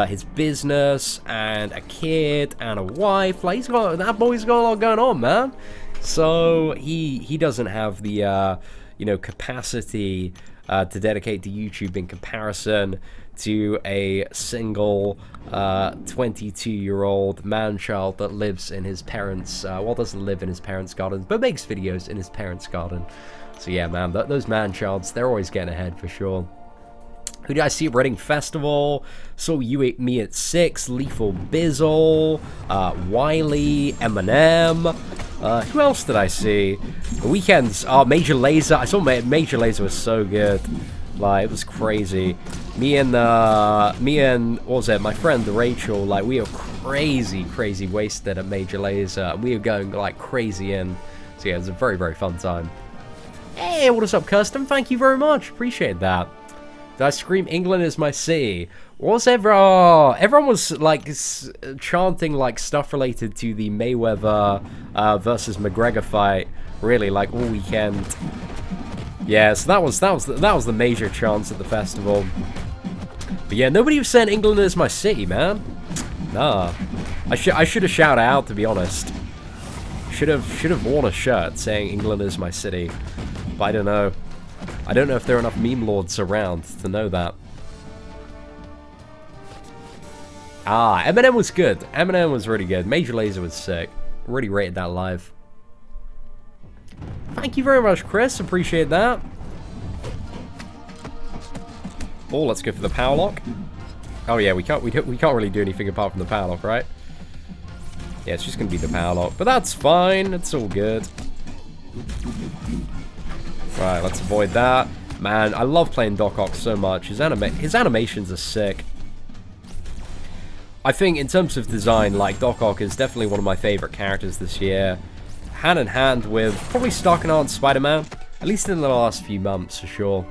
A: his business and a kid and a wife. Like, that boy's got a lot going on, man. So he doesn't have the, you know, capacity to dedicate to YouTube in comparison to a single 22-year-old man-child that lives in his parents' well, doesn't live in his parents' garden, but makes videos in his parents' garden. So yeah, man, those man-childs, they're always getting ahead for sure. Who did I see at Reading Festival? Saw you, me at 6, Lethal Bizzle, Wiley, Eminem. Who else did I see? The weekends, Major Lazer. I saw Major Lazer was so good. Like, it was crazy. Me and what was it, my friend Rachel, like, we were crazy wasted at Major Lazer. We were going, like, crazy in. So yeah, it was a very, very fun time. Hey, what is up, Custom? Thank you very much. Appreciate that. Did I scream England is my city? What was everyone was, like, chanting, like, stuff related to the Mayweather versus McGregor fight, really, like, all weekend. Yeah, so that was the major chance at the festival. But yeah, nobody was saying England is my city, man. Nah, I should have shouted out, to be honest. Should have worn a shirt saying England is my city. But I don't know. I don't know if there are enough meme lords around to know that. Eminem was good. Eminem was really good. Major Lazer was sick. Really rated that live. Thank you very much, Chris. Appreciate that. Oh, let's go for the power lock. Oh yeah, we can't really do anything apart from the power lock, right? Yeah, it's just gonna be the power lock, but that's fine. It's all good. Right, let's avoid that. Man, I love playing Doc Ock so much. His animations are sick. I think in terms of design, like, Doc Ock is definitely one of my favorite characters this year. Hand in hand with probably Starknar and Spider-Man, at least in the last few months for sure.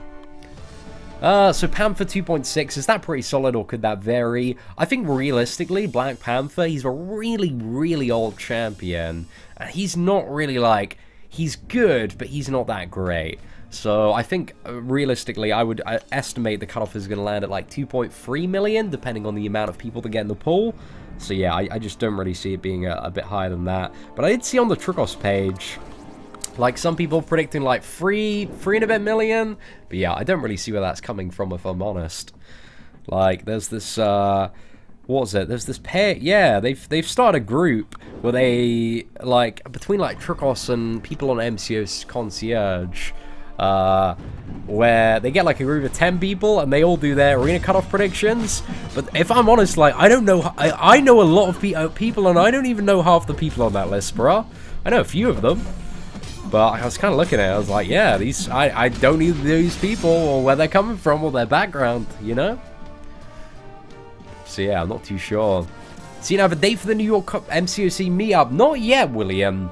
A: So Panther 2.6, is that pretty solid or could that vary? I think realistically, Black Panther, he's a really old champion. And he's not really like, he's good, but he's not that great. So I think realistically, I would estimate the cutoff is going to land at like 2.3 million, depending on the amount of people that get in the pool. So yeah, I just don't really see it being a bit higher than that. But I did see on the Cutoffs page, like, some people predicting like 3 and a bit million. But yeah, I don't really see where that's coming from, if I'm honest. Like, there's this, what was it? There's this pair, yeah, they've started a group where they, like, between like Cutoffs and people on MCO's Concierge, where they get like a group of 10 people and they all do their arena cutoff predictions. But if I'm honest, like, I don't know, I know a lot of people and I don't even know half the people on that list, bro. I know a few of them, but I was kind of looking at it, I was like, yeah, these, I don't know these people or where they're coming from or their background, you know? So yeah, I'm not too sure. So you have a date for the New York MCOC meetup? Not yet, William.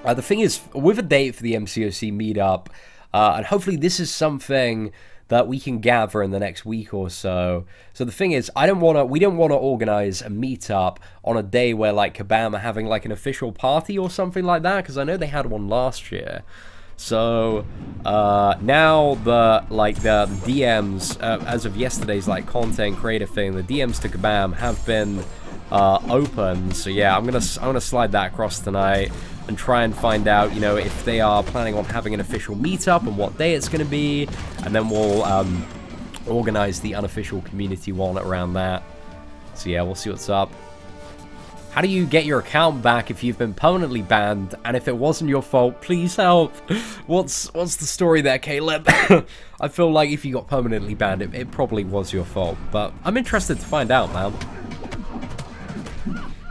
A: The thing is, with a date for the MCOC meetup, and hopefully this is something that we can gather in the next week or so. So the thing is, we don't want to organize a meetup on a day where like Kabam are having like an official party or something like that, because I know they had one last year. So now the DMs as of yesterday's like content creator thing, the DMs to Kabam have been open. So yeah, I'm gonna slide that across tonight and try and find out, you know, if they are planning on having an official meetup and what day it's going to be, and then we'll organize the unofficial community one around that. So yeah, we'll see what's up. How do you get your account back if you've been permanently banned? And if it wasn't your fault, please help. What's the story there, Caleb? I feel like if you got permanently banned, it probably was your fault. But I'm interested to find out, man.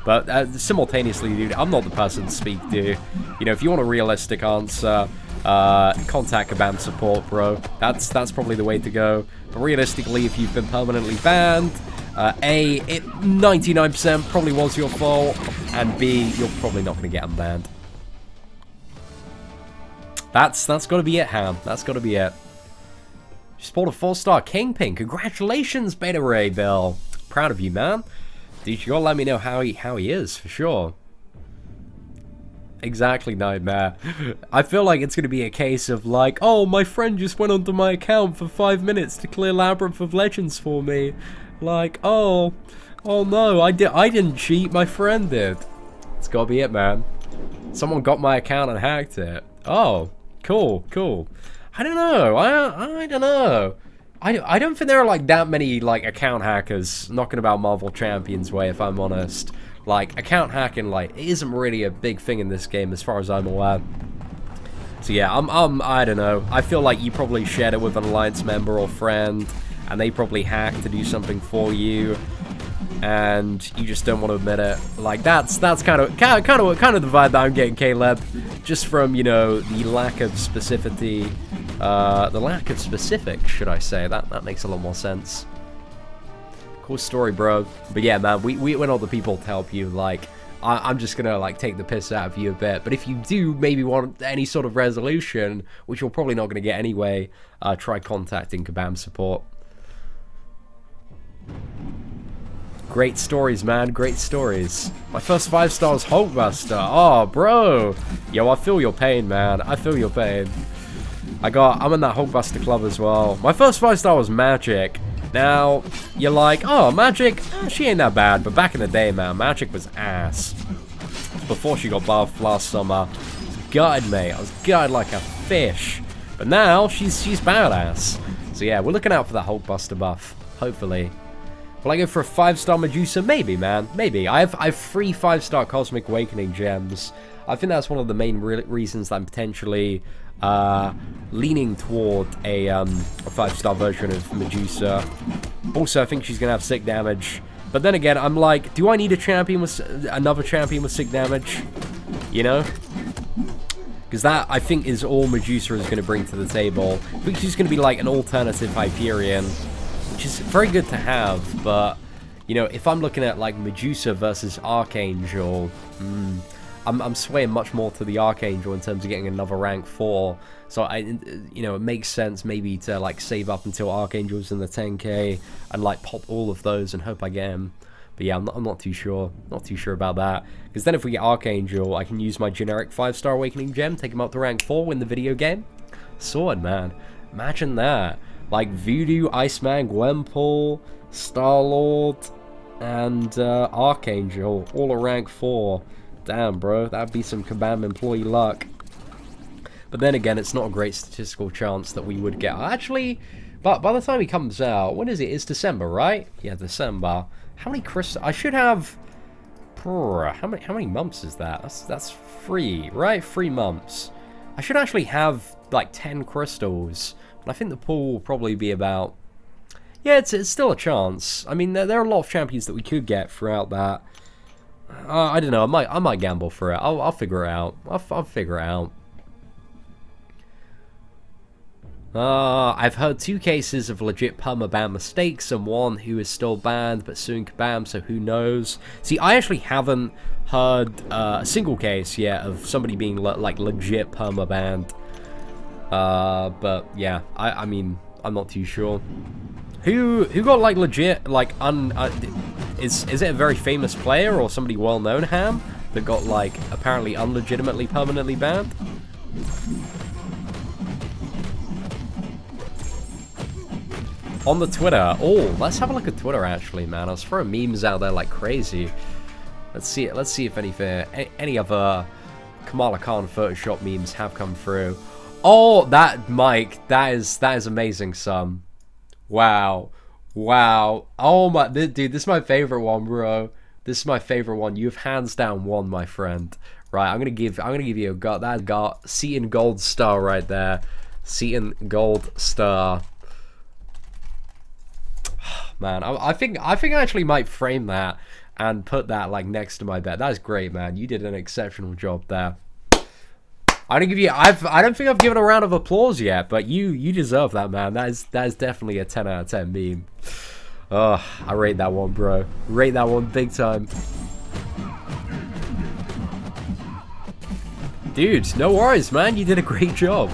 A: But simultaneously, dude, I'm not the person to speak to. You know, if you want a realistic answer, contact Kabam support, bro. That's probably the way to go. But realistically, if you've been permanently banned, A, it 99% probably was your fault, and B, you're probably not going to get unbanned. That's got to be it, Ham. That's got to be it. You spawned a 4-star Kingpin. Congratulations, Beta Ray Bill. Proud of you, man. Dude, you gotta let me know how he is, for sure. Exactly, Nightmare. I feel like it's gonna be a case of like, oh, my friend just went onto my account for 5 minutes to clear Labyrinth of Legends for me. Like, oh no, I didn't cheat, my friend did. It's gotta be it, man. Someone got my account and hacked it. Oh, cool. I don't know. I don't know. I don't think there are like that many like account hackers knocking about Marvel Champions way, if I'm honest. Like, account hacking, like, it isn't really a big thing in this game as far as I'm aware. So yeah, I don't know. I feel like you probably shared it with an Alliance member or friend, and they probably hacked to do something for you, and you just don't want to admit it. Like, that's kind of the vibe that I'm getting, Caleb, just from, you know, the lack of specificity, the lack of specifics, should I say. That makes a lot more sense. Cool story, bro. But yeah, man, we went all the people to help you. Like, I'm just gonna like take the piss out of you a bit. But if you do maybe want any sort of resolution, which you're probably not gonna get anyway, try contacting Kabam support. Great stories, man. Great stories. My first 5 stars Hulkbuster. Oh, bro. Yo, I feel your pain, man. I feel your pain. I'm in that Hulkbuster club as well. My first 5-star was Magic. Now, you're like, oh, Magic, she ain't that bad. But back in the day, man, Magic was ass. Before she got buffed last summer, I was gutted, mate. I was gutted like a fish. But now, she's badass. So yeah, we're looking out for that Hulkbuster buff. Hopefully. Will I go for a 5-star Medusa? Maybe, man. Maybe. I have 3 5-star Cosmic Awakening gems. I think that's one of the main reasons that I'm potentially leaning toward a 5-star version of Medusa. Also, I think she's gonna have sick damage. But then again, I'm like, do I need a champion with another champion with sick damage? You know? Because that, I think, is all Medusa is going to bring to the table. I think she's going to be like an alternative Hyperion, which is very good to have, but, you know, if I'm looking at, like, Medusa versus Archangel, I'm swaying much more to the Archangel in terms of getting another rank 4, so, you know, it makes sense maybe to, like, save up until Archangel's in the 10k, and, like, pop all of those and hope I get him. But yeah, I'm not too sure. Not too sure about that. Because then if we get Archangel, I can use my generic 5-star Awakening gem, take him up to rank 4, win the video game. Sword, man. Imagine that. Like Voodoo, Iceman, Gwenpool, Star-Lord, and Archangel, all at rank 4. Damn, bro. That'd be some Kabam employee luck. But then again, it's not a great statistical chance that we would get. Actually, but by the time he comes out, when is it? It's December, right? Yeah, December. How many crystals? I should have. How many months is that? That's 3, right? 3 months. I should actually have like 10 crystals. But I think the pool will probably be about. Yeah, it's still a chance. I mean, there are a lot of champions that we could get throughout that. I don't know. I might gamble for it. I'll figure it out. I'll figure it out. I've heard 2 cases of legit permaban mistakes and 1 who is still banned but suing Kabam, so who knows. See, I actually haven't heard a single case yet of somebody being like legit permabanned. But yeah, I mean, I'm not too sure. Who got like legit like is it a very famous player or somebody well known, Ham, that got like apparently unlegitimately permanently banned? On the Twitter. Oh, let's have a look at Twitter actually, man. I was throwing memes out there like crazy. Let's see if any other Kamala Khan Photoshop memes have come through. Oh, that Mike, that is amazing, son. Wow. Wow. Oh my dude, this is my favorite one, bro. This is my favorite one. You've hands down won, my friend. Right, I'm gonna give you a Seatin Gold Star right there. Seatin Gold Star. Man, I think I actually might frame that and put that like next to my bed. That's great, man. You did an exceptional job there. I don't think I've given a round of applause yet, but you deserve that, man. That is definitely a 10 out of 10 meme. Oh, I rate that one, bro. Rate that one big time. Dude, no worries, man. You did a great job.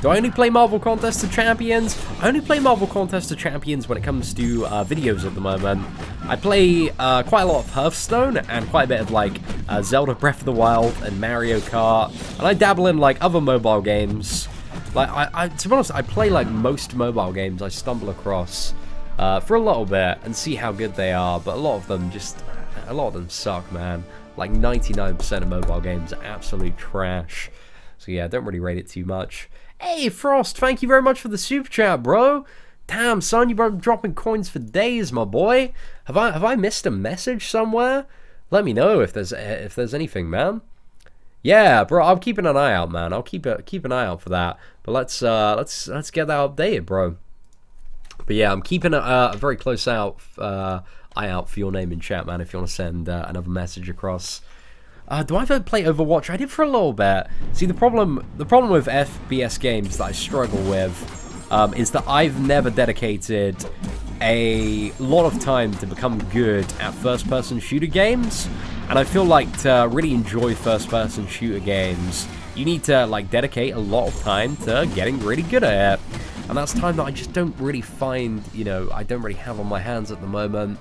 A: Do I only play Marvel Contest of Champions? I only play Marvel Contest of Champions when it comes to videos at the moment. I play quite a lot of Hearthstone and quite a bit of like Zelda Breath of the Wild and Mario Kart. And I dabble in like other mobile games. Like to be honest, I play like most mobile games I stumble across for a little bit and see how good they are. But a lot of them suck, man. Like 99% of mobile games are absolute trash. So yeah, don't really rate it too much. Hey, Frost, thank you very much for the super chat, bro. Damn, son, you've been dropping coins for days, my boy. Have I missed a message somewhere? Let me know if there's anything, man. Yeah, bro, I'm keeping an eye out, man. I'll keep an eye out for that. But let's get that updated, bro. But yeah, I'm keeping a very close eye out for your name in chat, man. If you want to send another message across. Do I ever play Overwatch? I did for a little bit. See, the problem with FPS games that I struggle with is that I've never dedicated a lot of time to become good at first-person shooter games. And I feel like to really enjoy first-person shooter games, you need to like dedicate a lot of time to getting really good at it. And that's time that I just don't really find, you know, I don't really have on my hands at the moment.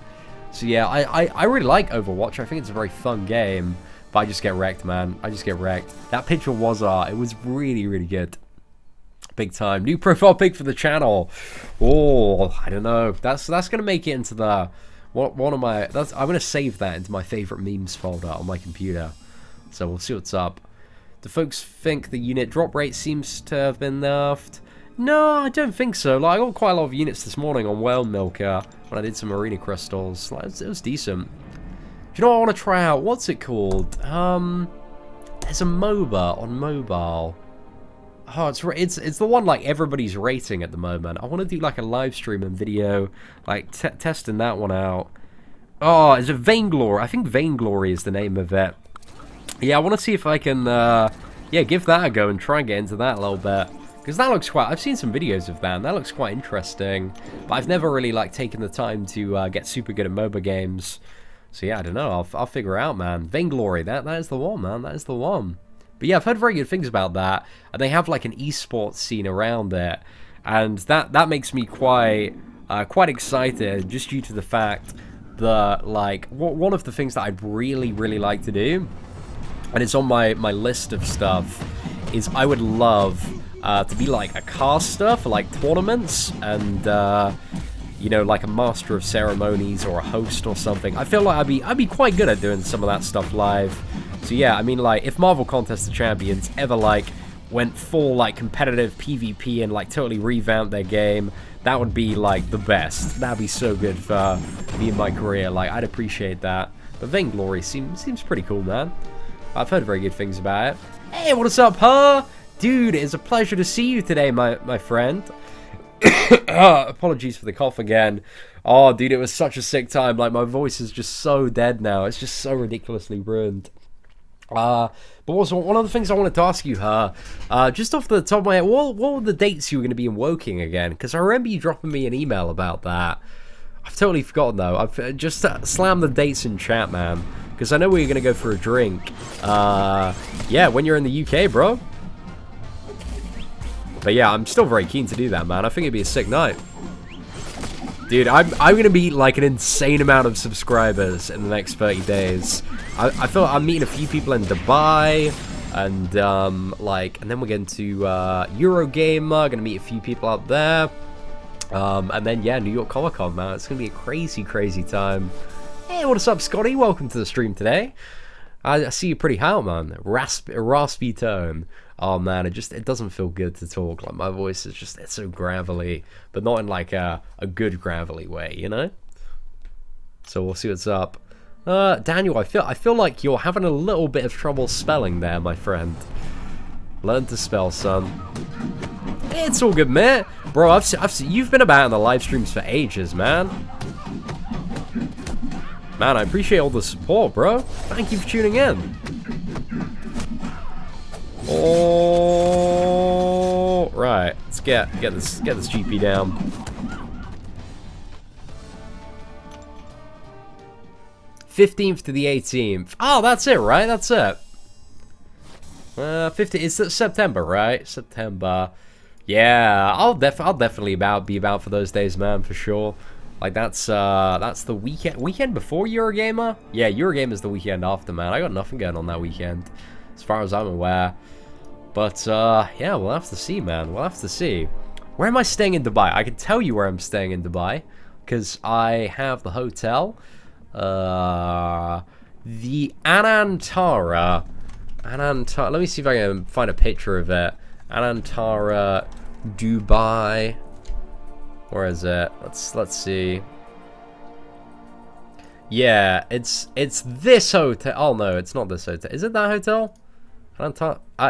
A: So yeah, I really like Overwatch. I think it's a very fun game. But I just get wrecked, man. I just get wrecked. That picture was art. It was really, really good. Big time. New profile pic for the channel. Oh, I don't know. That's gonna make it into the one of my. I'm gonna save that into my favorite memes folder on my computer. So we'll see what's up. Do folks think the unit drop rate seems to have been nerfed? No, I don't think so. Like I got quite a lot of units this morning on Whale Milker when I did some arena crystals. Like, it was decent. Do you know what I want to try out? What's it called? There's a MOBA on mobile. Oh, it's the one like everybody's rating at the moment. I want to do like a live stream and video, like testing that one out. Oh, is it Vainglory? I think Vainglory is the name of it. Yeah, I want to see if I can, yeah, give that a go and try and get into that a little bit. Because that looks quite, I've seen some videos of that, and that looks quite interesting. But I've never really like taken the time to get super good at MOBA games. So yeah, I don't know. I'll figure it out, man. Vainglory, that is the one, man. That is the one. But yeah, I've heard very good things about that, and they have like an eSports scene around it, and that makes me quite excited, just due to the fact that like one of the things that I'd really like to do, and it's on my list of stuff, is I would love to be like a caster for like tournaments and. You know, like a master of ceremonies or a host or something. I feel like I'd be quite good at doing some of that stuff live. So yeah, I mean, like if Marvel Contest of Champions ever like went full like competitive PvP and like totally revamped their game, that would be like the best. That'd be so good for me in my career. Like I'd appreciate that. But Vainglory seems pretty cool, man. I've heard very good things about it. Hey, what's up, huh? Dude, it's a pleasure to see you today, my friend. Apologies for the cough again. Oh, dude, it was such a sick time. Like, my voice is just so dead now. It's just so ridiculously ruined. But also, one of the things I wanted to ask you, just off the top of my head, what were the dates you were going to be in Woking again? Because I remember you dropping me an email about that. I've totally forgotten, though. I've just slammed the dates in chat, man. Because I know we were going to go for a drink. Yeah, when you're in the UK, bro. But yeah, I'm still very keen to do that, man. I think it'd be a sick night. Dude, I'm gonna be like an insane amount of subscribers in the next 30 days. I feel like I'm meeting a few people in Dubai, and and then we're getting to Eurogamer, gonna meet a few people out there. And then yeah, New York Comic Con, man. It's gonna be a crazy time. Hey, what's up, Scotty? Welcome to the stream today. I see you pretty high, man. Raspy tone. Oh man, it doesn't feel good to talk. Like my voice is just, it's so gravelly, but not in like a good gravelly way, you know? So we'll see what's up. Daniel, I feel like you're having a little bit of trouble spelling there, my friend. Learn to spell, son. It's all good, mate. Bro, I've seen, you've been about in the live streams for ages, man. Man, I appreciate all the support, bro. Thank you for tuning in. Oh, right. Let's get this GP down. 15th to the 18th. Oh, that's it, right? That's it. 50. It's September, right? September. Yeah, I'll definitely be about for those days, man, for sure. Like that's the weekend before Eurogamer. Yeah, Eurogamer's the weekend after, man. I got nothing going on that weekend, as far as I'm aware. But yeah, we'll have to see, man. We'll have to see. Where am I staying in Dubai? I can tell you where I'm staying in Dubai, because I have the hotel. The Anantara. Let me see if I can find a picture of it. Anantara, Dubai. Where is it? Let's see. Yeah, it's this hotel. Oh no, it's not this hotel. Is it that hotel?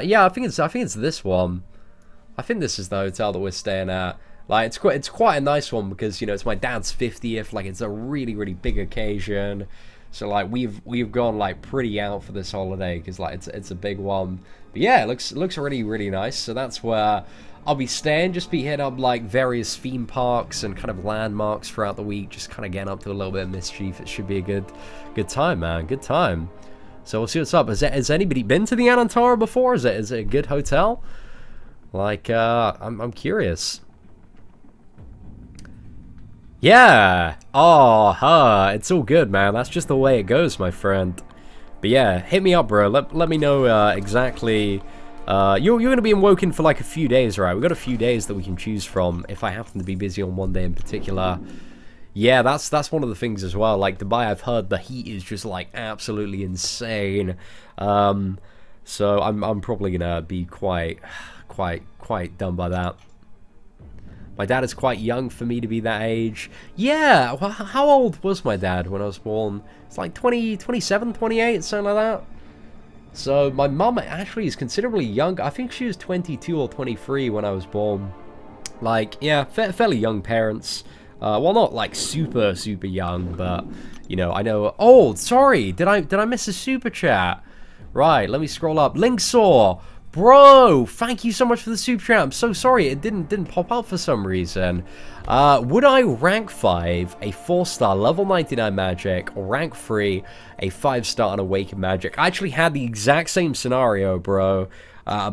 A: Yeah, I think it's this one. I think this is the hotel that we're staying at. Like it's quite a nice one because, you know, it's my dad's 50th. Like it's a really big occasion. So like we've gone like pretty out for this holiday because like it's a big one. But yeah, it looks really nice. So that's where I'll be staying. Just be hitting up like various theme parks and kind of landmarks throughout the week. Just kind of getting up to a little bit of mischief. It should be a good time, man. Good time. So we'll see what's up. Has anybody been to the Anantara before? Is it a good hotel? Like I'm curious. Yeah. Oh, it's all good, man. That's just the way it goes, my friend. But yeah, hit me up, bro. Let me know exactly. You're gonna be in Woking for like a few days, right? We've got a few days that we can choose from. If I happen to be busy on one day in particular, yeah, that's one of the things as well. Like Dubai, I've heard the heat is just like absolutely insane. So I'm probably gonna be quite done by that. My dad is quite young for me to be that age. Yeah, well, how old was my dad when I was born? It's like 27, 28, something like that. So my mum actually is considerably younger. I think she was 22 or 23 when I was born. Like, yeah, fairly young parents. Well, not like super young, but you know, I know. Oh, sorry, did I miss a super chat? Right, let me scroll up. Linksaw. Bro, thank you so much for the super chat. I'm so sorry it didn't pop up for some reason. Would I rank 5 a 4-star level 99 magic or rank 3 a 5-star unawakened magic? I actually had the exact same scenario, bro. I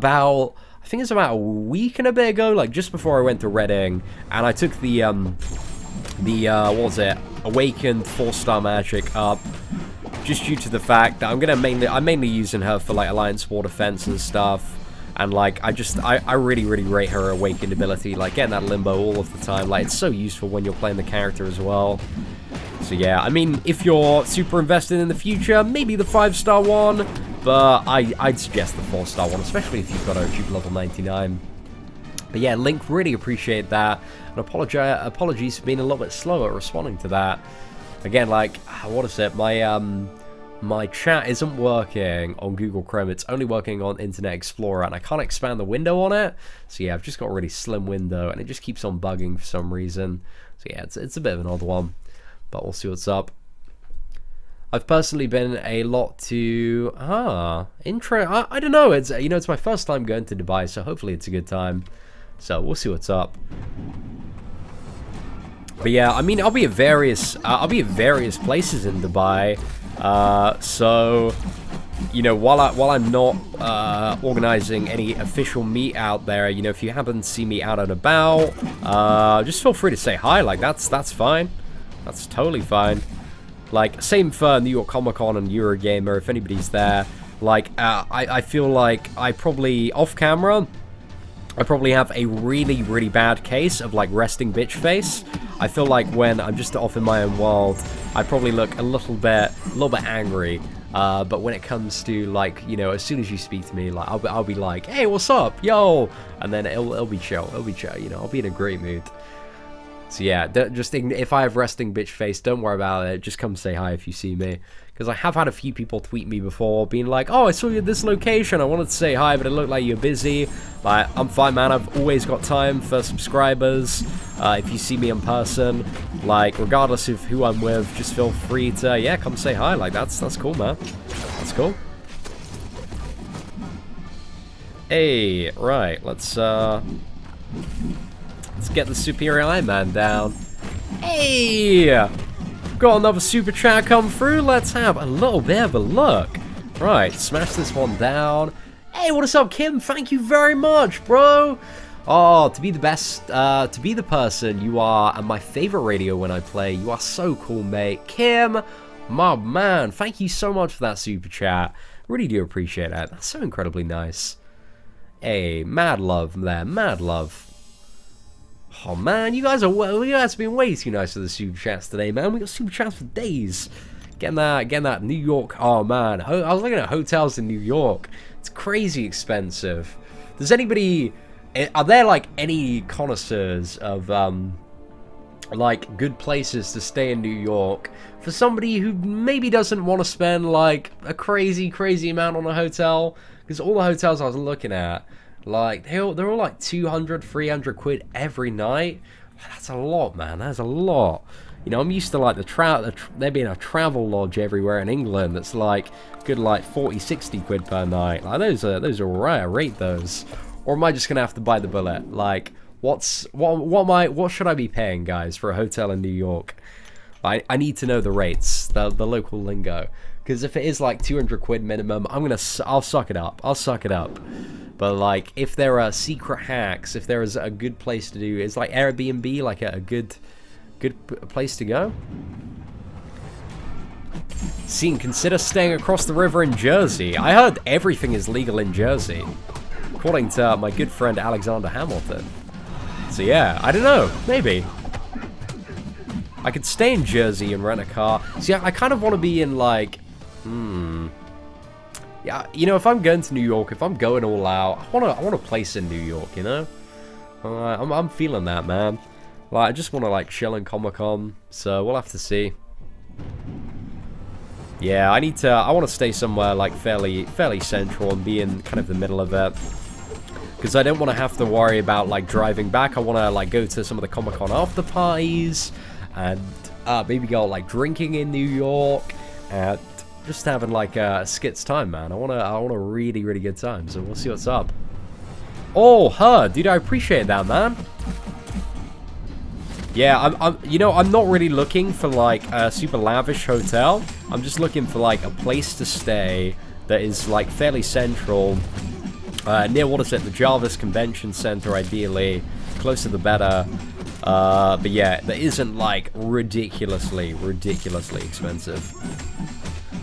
A: think it's about a week and a bit ago, like just before I went to Reading, and I took the what was it? Awakened 4-star magic up. Just due to the fact that I'm mainly using her for like Alliance War defense and stuff, and like I really rate her awakened ability, like getting that limbo all of the time. Like it's so useful when you're playing the character as well. So yeah, I mean, if you're super invested in the future, maybe the 5-star one, but I'd suggest the 4-star one, especially if you've got a Dupe level 99. But yeah, Link, really appreciate that, and apologies for being a little bit slow at responding to that. Again, like, what is it? My chat isn't working on Google Chrome. It's only working on Internet Explorer, and I can't expand the window on it. So yeah, I've just got a really slim window, and it just keeps on bugging for some reason. So yeah, it's a bit of an odd one, but we'll see what's up. I've personally been a lot to intro. I don't know. It's it's my first time going to Dubai, so hopefully it's a good time. So we'll see what's up. But yeah, I mean, I'll be at various places in Dubai. So, you know, while I'm not organizing any official meet out there, you know, if you happen to see me out and about, just feel free to say hi. Like that's fine. That's totally fine. Like same for New York Comic Con and Eurogamer. If anybody's there, like I feel like I probably off camera. I probably have a really bad case of like resting bitch face. I feel like when I'm just off in my own world, I probably look a little bit angry. But when it comes to like, you know, as soon as you speak to me, like I'll be like, hey, what's up, yo, and then it'll be chill, you know, I'll be in a great mood. So yeah, just if I have resting bitch face, don't worry about it. Just come say hi if you see me. Because I have had a few people tweet me before, being like, oh, I saw you at this location, I wanted to say hi, but it looked like you're busy. Like, I'm fine, man, I've always got time for subscribers. If you see me in person, like, regardless of who I'm with, just feel free to, yeah, come say hi. Like, that's cool, man. That's cool. Hey, right, let's get the Superior Iron Man down. Hey! Got another super chat come through. Let's have a little bit of a look. Right, smash this one down. Hey, what is up, Kim? Thank you very much, bro. Oh, to be the best, to be the person you are and my favorite radio when I play. You are so cool, mate. Kim, my man, thank you so much for that super chat. Really do appreciate that. That's so incredibly nice. Hey, mad love there, mad love. Oh man, you guys have been way too nice for the super chats today, man. We got super chats for days. Getting that New York. Oh man, I was looking at hotels in New York. It's crazy expensive. Does anybody? Are there like any connoisseurs of like good places to stay in New York for somebody who maybe doesn't want to spend like a crazy amount on a hotel? Because all the hotels I was looking at, like they're all like 200, 300 quid every night. That's a lot, man. That's a lot. You know, I'm used to like there being a travel lodge everywhere in England that's like good like 40, 60 quid per night. Like those are right. I rate those. Or am I just gonna have to bite the bullet? Like, what should I be paying, guys, for a hotel in New York? I need to know the rates, the local lingo, because if it is like 200 quid minimum, I'll suck it up. I'll suck it up. But like, if there are secret hacks, if there is a good place to do, is like Airbnb like a good place to go? Seatin, consider staying across the river in Jersey. I heard everything is legal in Jersey, according to my good friend Alexander Hamilton. So yeah, I don't know, maybe. I could stay in Jersey and rent a car. See, I kind of want to be in like, yeah, you know, if I'm going to New York, if I'm going all out, I want a place in New York, you know? I'm feeling that, man. Like, I just want to like chill in Comic-Con, so we'll have to see. Yeah, I want to stay somewhere like fairly central and be in kind of the middle of it. Because I don't want to have to worry about like driving back. I want to like go to some of the Comic-Con after parties and maybe go like drinking in New York and just having like a skits time, man. I want a really good time. So we'll see what's up. Oh, her, dude, I appreciate that, man. Yeah, you know, I'm not really looking for like a super lavish hotel. I'm just looking for like a place to stay that is like fairly central. Near, what is it, the Jarvis Convention Center, ideally. Closer the better. But yeah, that isn't like ridiculously expensive.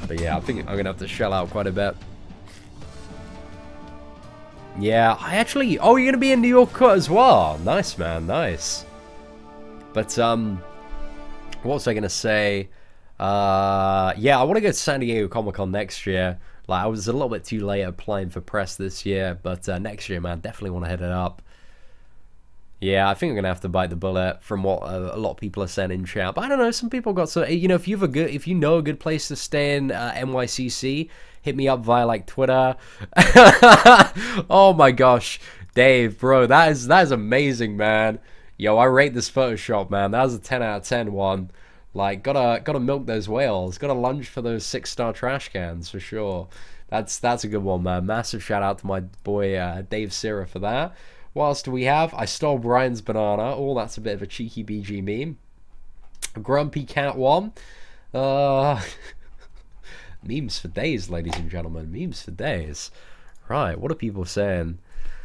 A: But yeah, I think I'm gonna have to shell out quite a bit. Yeah, oh, you're gonna be in New York as well. Nice, man, nice. But what was I gonna say? Yeah, I want to go to San Diego Comic-Con next year. Like, I was a little bit too late applying for press this year, but next year, man, definitely want to hit it up. Yeah, I think I'm gonna have to bite the bullet from what a lot of people are saying in chat. But I don't know, some people got so, you know, if you know a good place to stay in NYCC, hit me up via like Twitter. Oh my gosh, Dave, bro, that is amazing, man. Yo, I rate this Photoshop, man. That was a 10 out of 10 one. Like, gotta milk those whales. Gotta lunge for those 6-star trash cans, for sure. That's a good one, man. Massive shout out to my boy, Dave Sira, for that. What else do we have? I stole Brian's banana. Oh, that's a bit of a cheeky BG meme. Grumpy Cat 1. Memes for days, ladies and gentlemen. Memes for days. Right, what are people saying?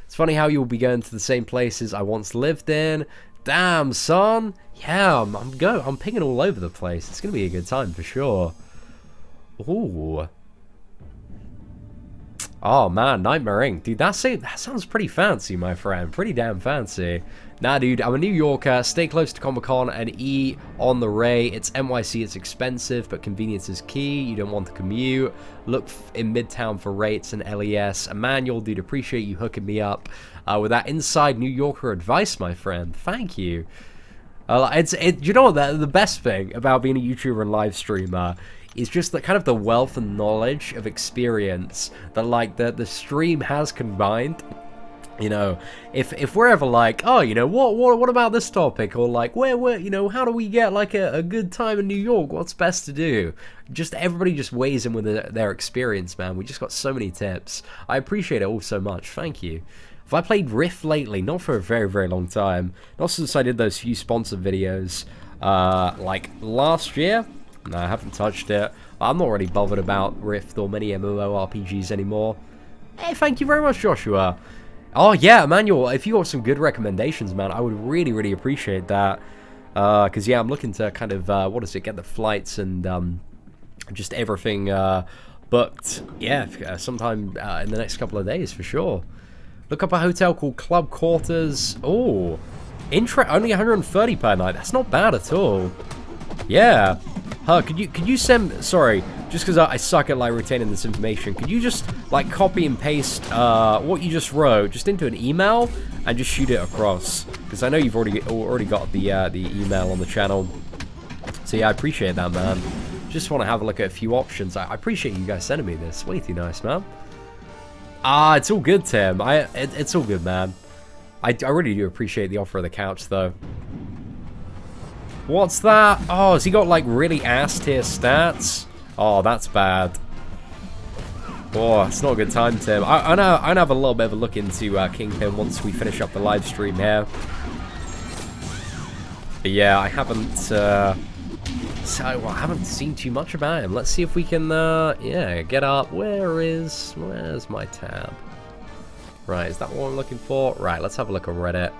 A: It's funny how you'll be going to the same places I once lived in. Damn, son. Yeah, I'm pinging all over the place. It's gonna be a good time for sure. Ooh. Oh man, Nightmare Inc. Dude, that sounds pretty fancy, my friend. Pretty damn fancy. Nah, dude, I'm a New Yorker. Stay close to Comic-Con and eat on the Ray. It's NYC, it's expensive, but convenience is key. You don't want to commute. Look in Midtown for rates and LES. Emmanuel, dude, appreciate you hooking me up with that inside New Yorker advice, my friend. Thank you. You know what, the best thing about being a YouTuber and live streamer is just the kind of the wealth and knowledge of experience that like the stream has combined. You know, if we're ever like, oh, you know, what about this topic, or like where you know, how do we get like a good time in New York? What's best to do? Just everybody just weighs in with their experience, man. We just got so many tips. I appreciate it all so much. Thank you. Have I played Rift lately? Not for a very long time. Not since I did those few sponsored videos like last year. No, I haven't touched it. I'm not really bothered about Rift or many MMORPGs anymore. Hey, thank you very much, Joshua. Oh, yeah, Emmanuel, if you got some good recommendations, man, I would really, really appreciate that. Because, yeah, I'm looking to kind of, get the flights and just everything booked, yeah, sometime in the next couple of days, for sure. Look up a hotel called Club Quarters. Oh, only 130 per night. That's not bad at all. Yeah. Could you send, sorry, just because I suck at, like, retaining this information, could you just, like, copy and paste what you just wrote just into an email and just shoot it across? Because I know you've already got the email on the channel. So, yeah, I appreciate that, man. Just want to have a look at a few options. I appreciate you guys sending me this. Way too nice, man. It's all good, Tim. It's all good, man. I really do appreciate the offer of the couch, though. What's that? Oh, has he got, like, really ass-tier stats? Oh, that's bad. Oh, it's not a good time, Tim. I'll have a little bit of a look into KINGPIN once we finish up the live stream here. But yeah, I haven't I haven't seen too much about him. Let's see if we can, yeah, get up. Where's my tab? Right, is that what I'm looking for? Right, let's have a look on Reddit.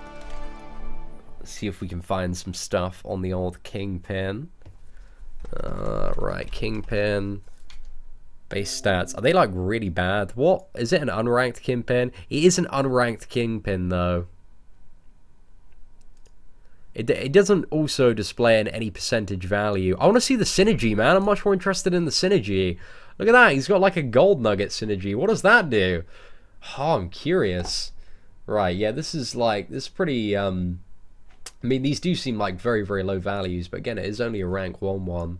A: See if we can find some stuff on the old KINGPIN. Right, KINGPIN. Base stats. Are they, like, really bad? What? Is it an unranked KINGPIN? It is an unranked KINGPIN, though. It doesn't also display any percentage value. I want to see the synergy, man. I'm much more interested in the synergy. Look at that. He's got, like, a gold nugget synergy. What does that do? Oh, I'm curious. Right, yeah, this is pretty, I mean, these do seem like very, very low values, but again, it is only a rank 1-1.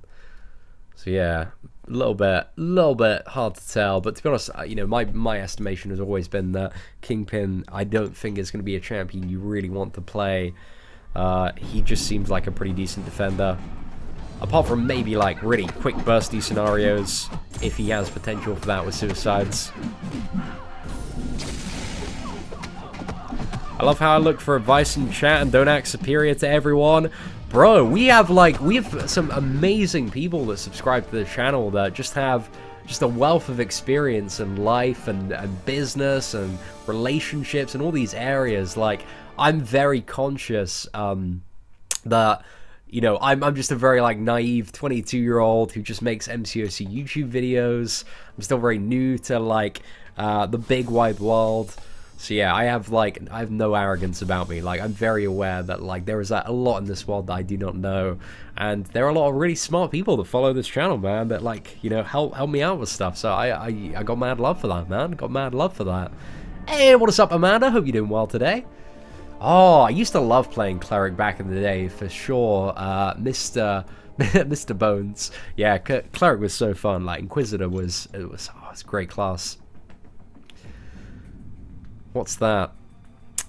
A: So yeah, a little bit hard to tell. But to be honest, you know, my estimation has always been that KINGPIN, I don't think is going to be a champion you really want to play. He just seems like a pretty decent defender. Apart from maybe, like, really quick bursty scenarios, if he has potential for that with suicides. I love how I look for advice in chat and don't act superior to everyone. Bro, we have some amazing people that subscribe to the channel that just have a wealth of experience in life and business and relationships and all these areas. Like, I'm very conscious that, you know, I'm just a very, like, naive 22-year-old who just makes MCOC YouTube videos. I'm still very new to, like, the big wide world. So yeah, I have no arrogance about me. Like, I'm very aware that, like, there is a lot in this world that I do not know, and there are a lot of really smart people that follow this channel, man, that, like, you know, help me out with stuff. So I got mad love for that, man. Got mad love for that. Hey, what is up, Amanda? Hope you're doing well today. Oh, I used to love playing Cleric back in the day, for sure. Mr. Bones. Yeah, Cleric was so fun. Like, Inquisitor was it's great class. What's that?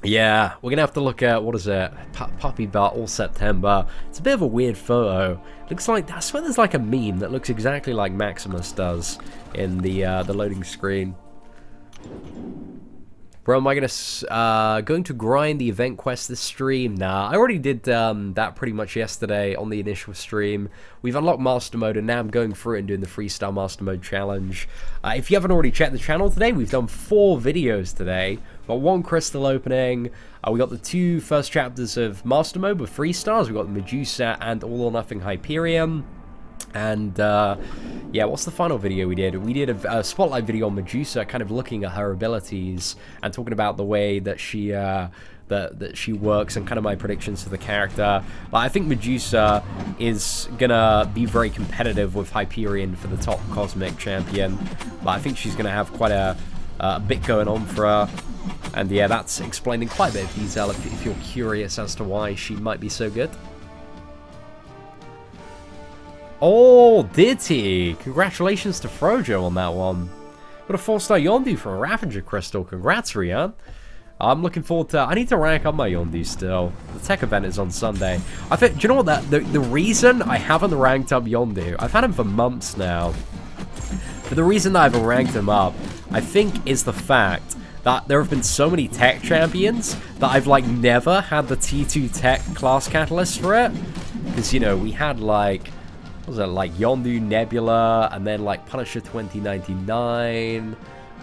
A: Yeah, we're gonna have to look at, what is it? Puppy Butt All September. It's a bit of a weird photo. Looks like, I swear there's like a meme that looks exactly like Maximus does in the loading screen. Bro, am I going to grind the event quest this stream? Nah, I already did that pretty much yesterday on the initial stream. We've unlocked Master Mode, and now I'm going through it and doing the Freestyle Master Mode Challenge. If you haven't already checked the channel today, we've done 4 videos today. We've got 1 crystal opening. We got the 2 first chapters of Master Mode with Freestyles. We got the Medusa and All or Nothing Hyperion. And yeah, what's the final video we did? We did a spotlight video on Medusa, kind of looking at her abilities and talking about the way that she that she works and kind of my predictions for the character. But I think Medusa is gonna be very competitive with Hyperion for the top Cosmic Champion. But I think she's gonna have quite a bit going on for her. And yeah, that's explaining quite a bit of detail if you're curious as to why she might be so good. Oh, did he? Congratulations to Frojo on that one. Got a 4-star Yondu from Ravager Crystal. Congrats, Rian. I'm looking forward to... I need to rank up my Yondu still. The tech event is on Sunday. I think... Do you know what? The reason I haven't ranked up Yondu... I've had him for months now. But the reason that I haven't ranked him up, I think, is the fact that there have been so many tech champions that I've, like, never had the T2 tech class catalyst for it. Because, you know, we had, like... was it, like Yondu, Nebula, and then like Punisher 2099,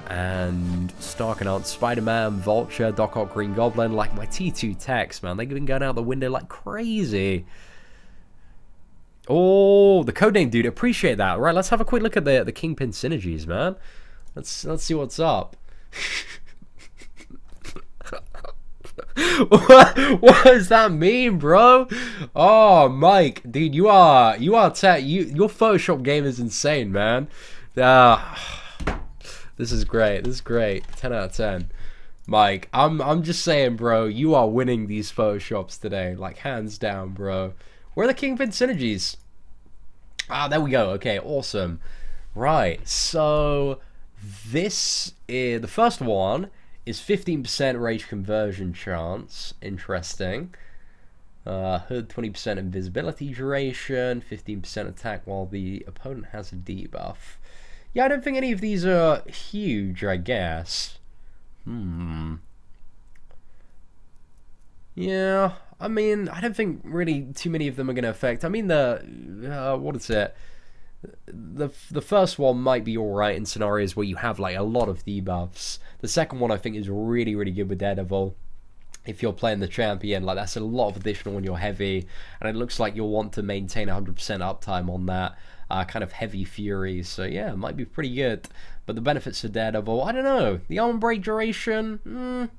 A: and Starkanaut, Spider-Man, Vulture, Doc Ock, Green Goblin. Like my T2 techs, man, they've been going out the window like crazy. Oh, the codename dude, appreciate that. Right, let's have a quick look at the Kingpin synergies, man. Let's see what's up. What does that mean, bro? Oh, Mike, dude, your Photoshop game is insane, man. This is great. This is great. 10 out of 10. Mike, I'm just saying, bro, you are winning these Photoshops today, like hands down, bro. Where are the Kingpin synergies? Ah, there we go. Okay, awesome. Right, so this is the first one is 15% rage conversion chance. Interesting. Hood 20% invisibility duration, 15% attack while the opponent has a debuff. Yeah, I don't think any of these are huge, I guess. Yeah, I mean, I don't think really too many of them are going to affect. I mean, what is it? The first one might be alright in scenarios where you have like a lot of debuffs. The second one I think is really, really good with Daredevil. If you're playing the champion, like that's a lot of additional when you're heavy, and it looks like you'll want to maintain 100% uptime on that kind of heavy fury. So yeah, it might be pretty good. But the benefits of Daredevil, I don't know. The armor break duration,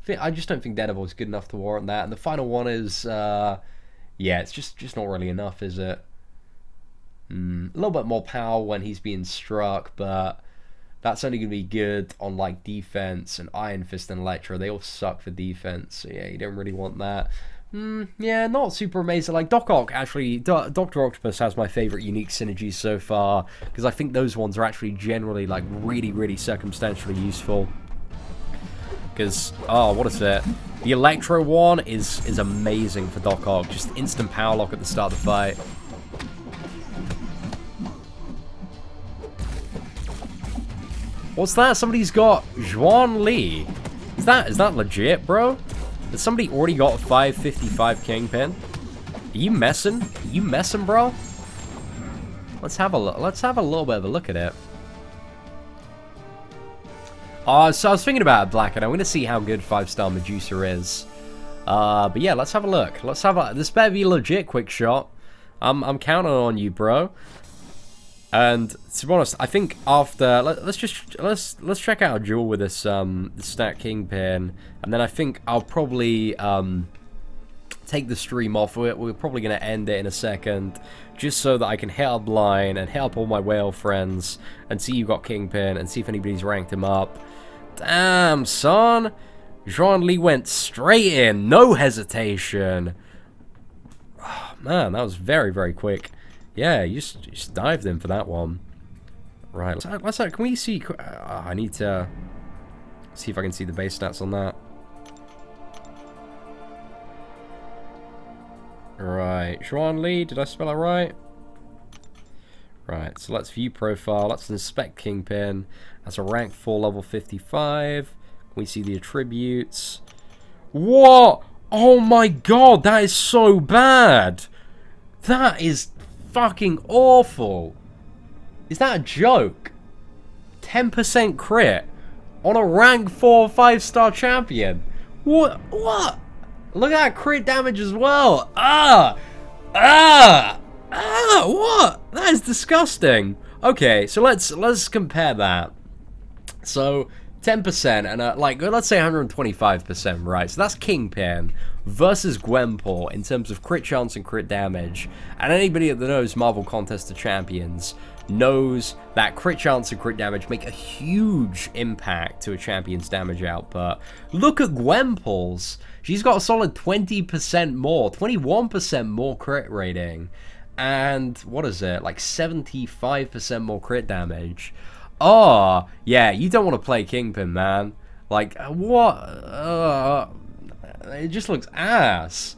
A: I just don't think Daredevil is good enough to warrant that. And the final one is, yeah, it's just not really enough, is it? A little bit more power when he's being struck, but that's only going to be good on like defense, and Iron Fist and Electro. They all suck for defense, so yeah, you don't really want that. Yeah, not super amazing. Like Doc Ock, actually, Dr. Octopus has my favorite unique synergies so far, because I think those ones are actually generally like really, really circumstantially useful. Because, oh, what is it? The Electro one is amazing for Doc Ock. Just instant power lock at the start of the fight. What's that? Somebody's got Juan Lee. Is that legit, bro? Has somebody already got a 555 Kingpin? Are you messing? Are you messing, bro? Let's have a look. Let's have a little bit of a look at it. So I was thinking about it, Black, and I'm gonna see how good 5-star Medusa is. But yeah, let's have a look. Let's have a. This better be legit, quick shot. I'm counting on you, bro. And to be honest, I think after let's check out a duel with this Stack Kingpin, and then I think I'll probably take the stream off. We're probably gonna end it in a second, just so that I can hit up Line and hit up all my whale friends and see you got Kingpin and see if anybody's ranked him up. Damn, son, Jean Lee went straight in, no hesitation. Oh, man, that was very, very quick. Yeah, you just dived in for that one. Right, let's can we see... I need to see if I can see the base stats on that. Right, Juan Lee, did I spell it right? Right, so let's view profile, let's inspect Kingpin. That's a rank 4, level 55. Can we see the attributes? What? Oh my god, that is so bad! That is fucking awful. Is that a joke? 10% crit on a rank 4 5-star champion. What? What? Look at that crit damage as well. What? That is disgusting. Okay, so let's compare that. So 10% and like let's say 125%, right? So that's Kingpin versus Gwenpool in terms of crit chance and crit damage. And anybody that knows Marvel Contest of Champions knows that crit chance and crit damage make a huge impact to a champion's damage output. Look at Gwenpool's. She's got a solid 20% more, 21% more crit rating. And what is it? Like 75% more crit damage. Oh, yeah, you don't want to play Kingpin, man. Like, what? It just looks ass.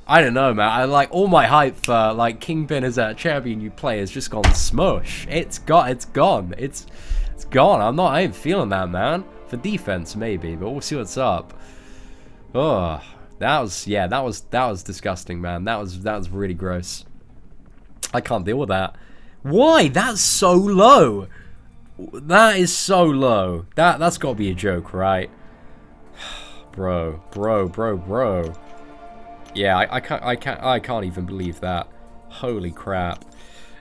A: I don't know, man. I like all my hype for like Kingpin as a champion you play has just gone smush. It's gone. It's gone. I ain't feeling that, man. For defense, maybe, but we'll see what's up. Oh, that was disgusting, man. That was really gross. I can't deal with that. Why? That's so low. That is so low. That's got to be a joke, right? Bro. Yeah, I can't even believe that. Holy crap.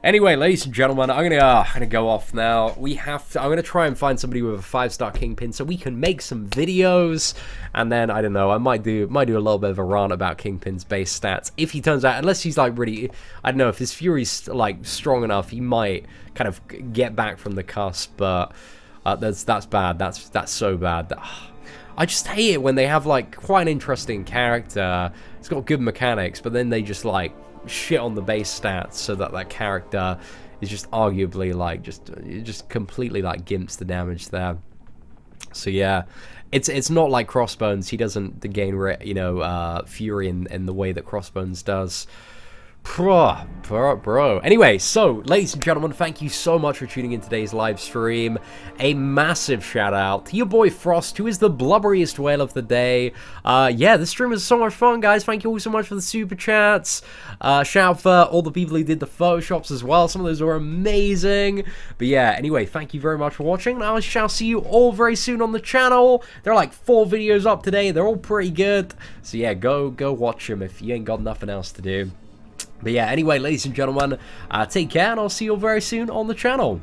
A: Anyway, ladies and gentlemen, I'm gonna go off now. I'm gonna try and find somebody with a 5-star Kingpin so we can make some videos, and then I don't know. I might do a little bit of a rant about Kingpin's base stats if he turns out, unless he's like really, I don't know, if his Fury's like strong enough, he might kind of get back from the cusp. But that's bad. That's so bad. I just hate it when they have like quite an interesting character. It's got good mechanics, but then they just like shit on the base stats so that character is just arguably like just completely like gimps the damage there. So yeah, it's not like Crossbones. He doesn't gain Fury in the way that Crossbones does. Bro. Anyway, so, ladies and gentlemen, thank you so much for tuning in today's live stream. A massive shout out to your boy Frost, who is the blubberiest whale of the day. Yeah, this stream was so much fun, guys. Thank you all so much for the super chats. Shout out for all the people who did the photoshops as well. Some of those were amazing. But yeah, anyway, thank you very much for watching. I shall see you all very soon on the channel. There are like 4 videos up today. They're all pretty good. So yeah, go watch them if you ain't got nothing else to do. But yeah, anyway, ladies and gentlemen, take care, and I'll see you all very soon on the channel.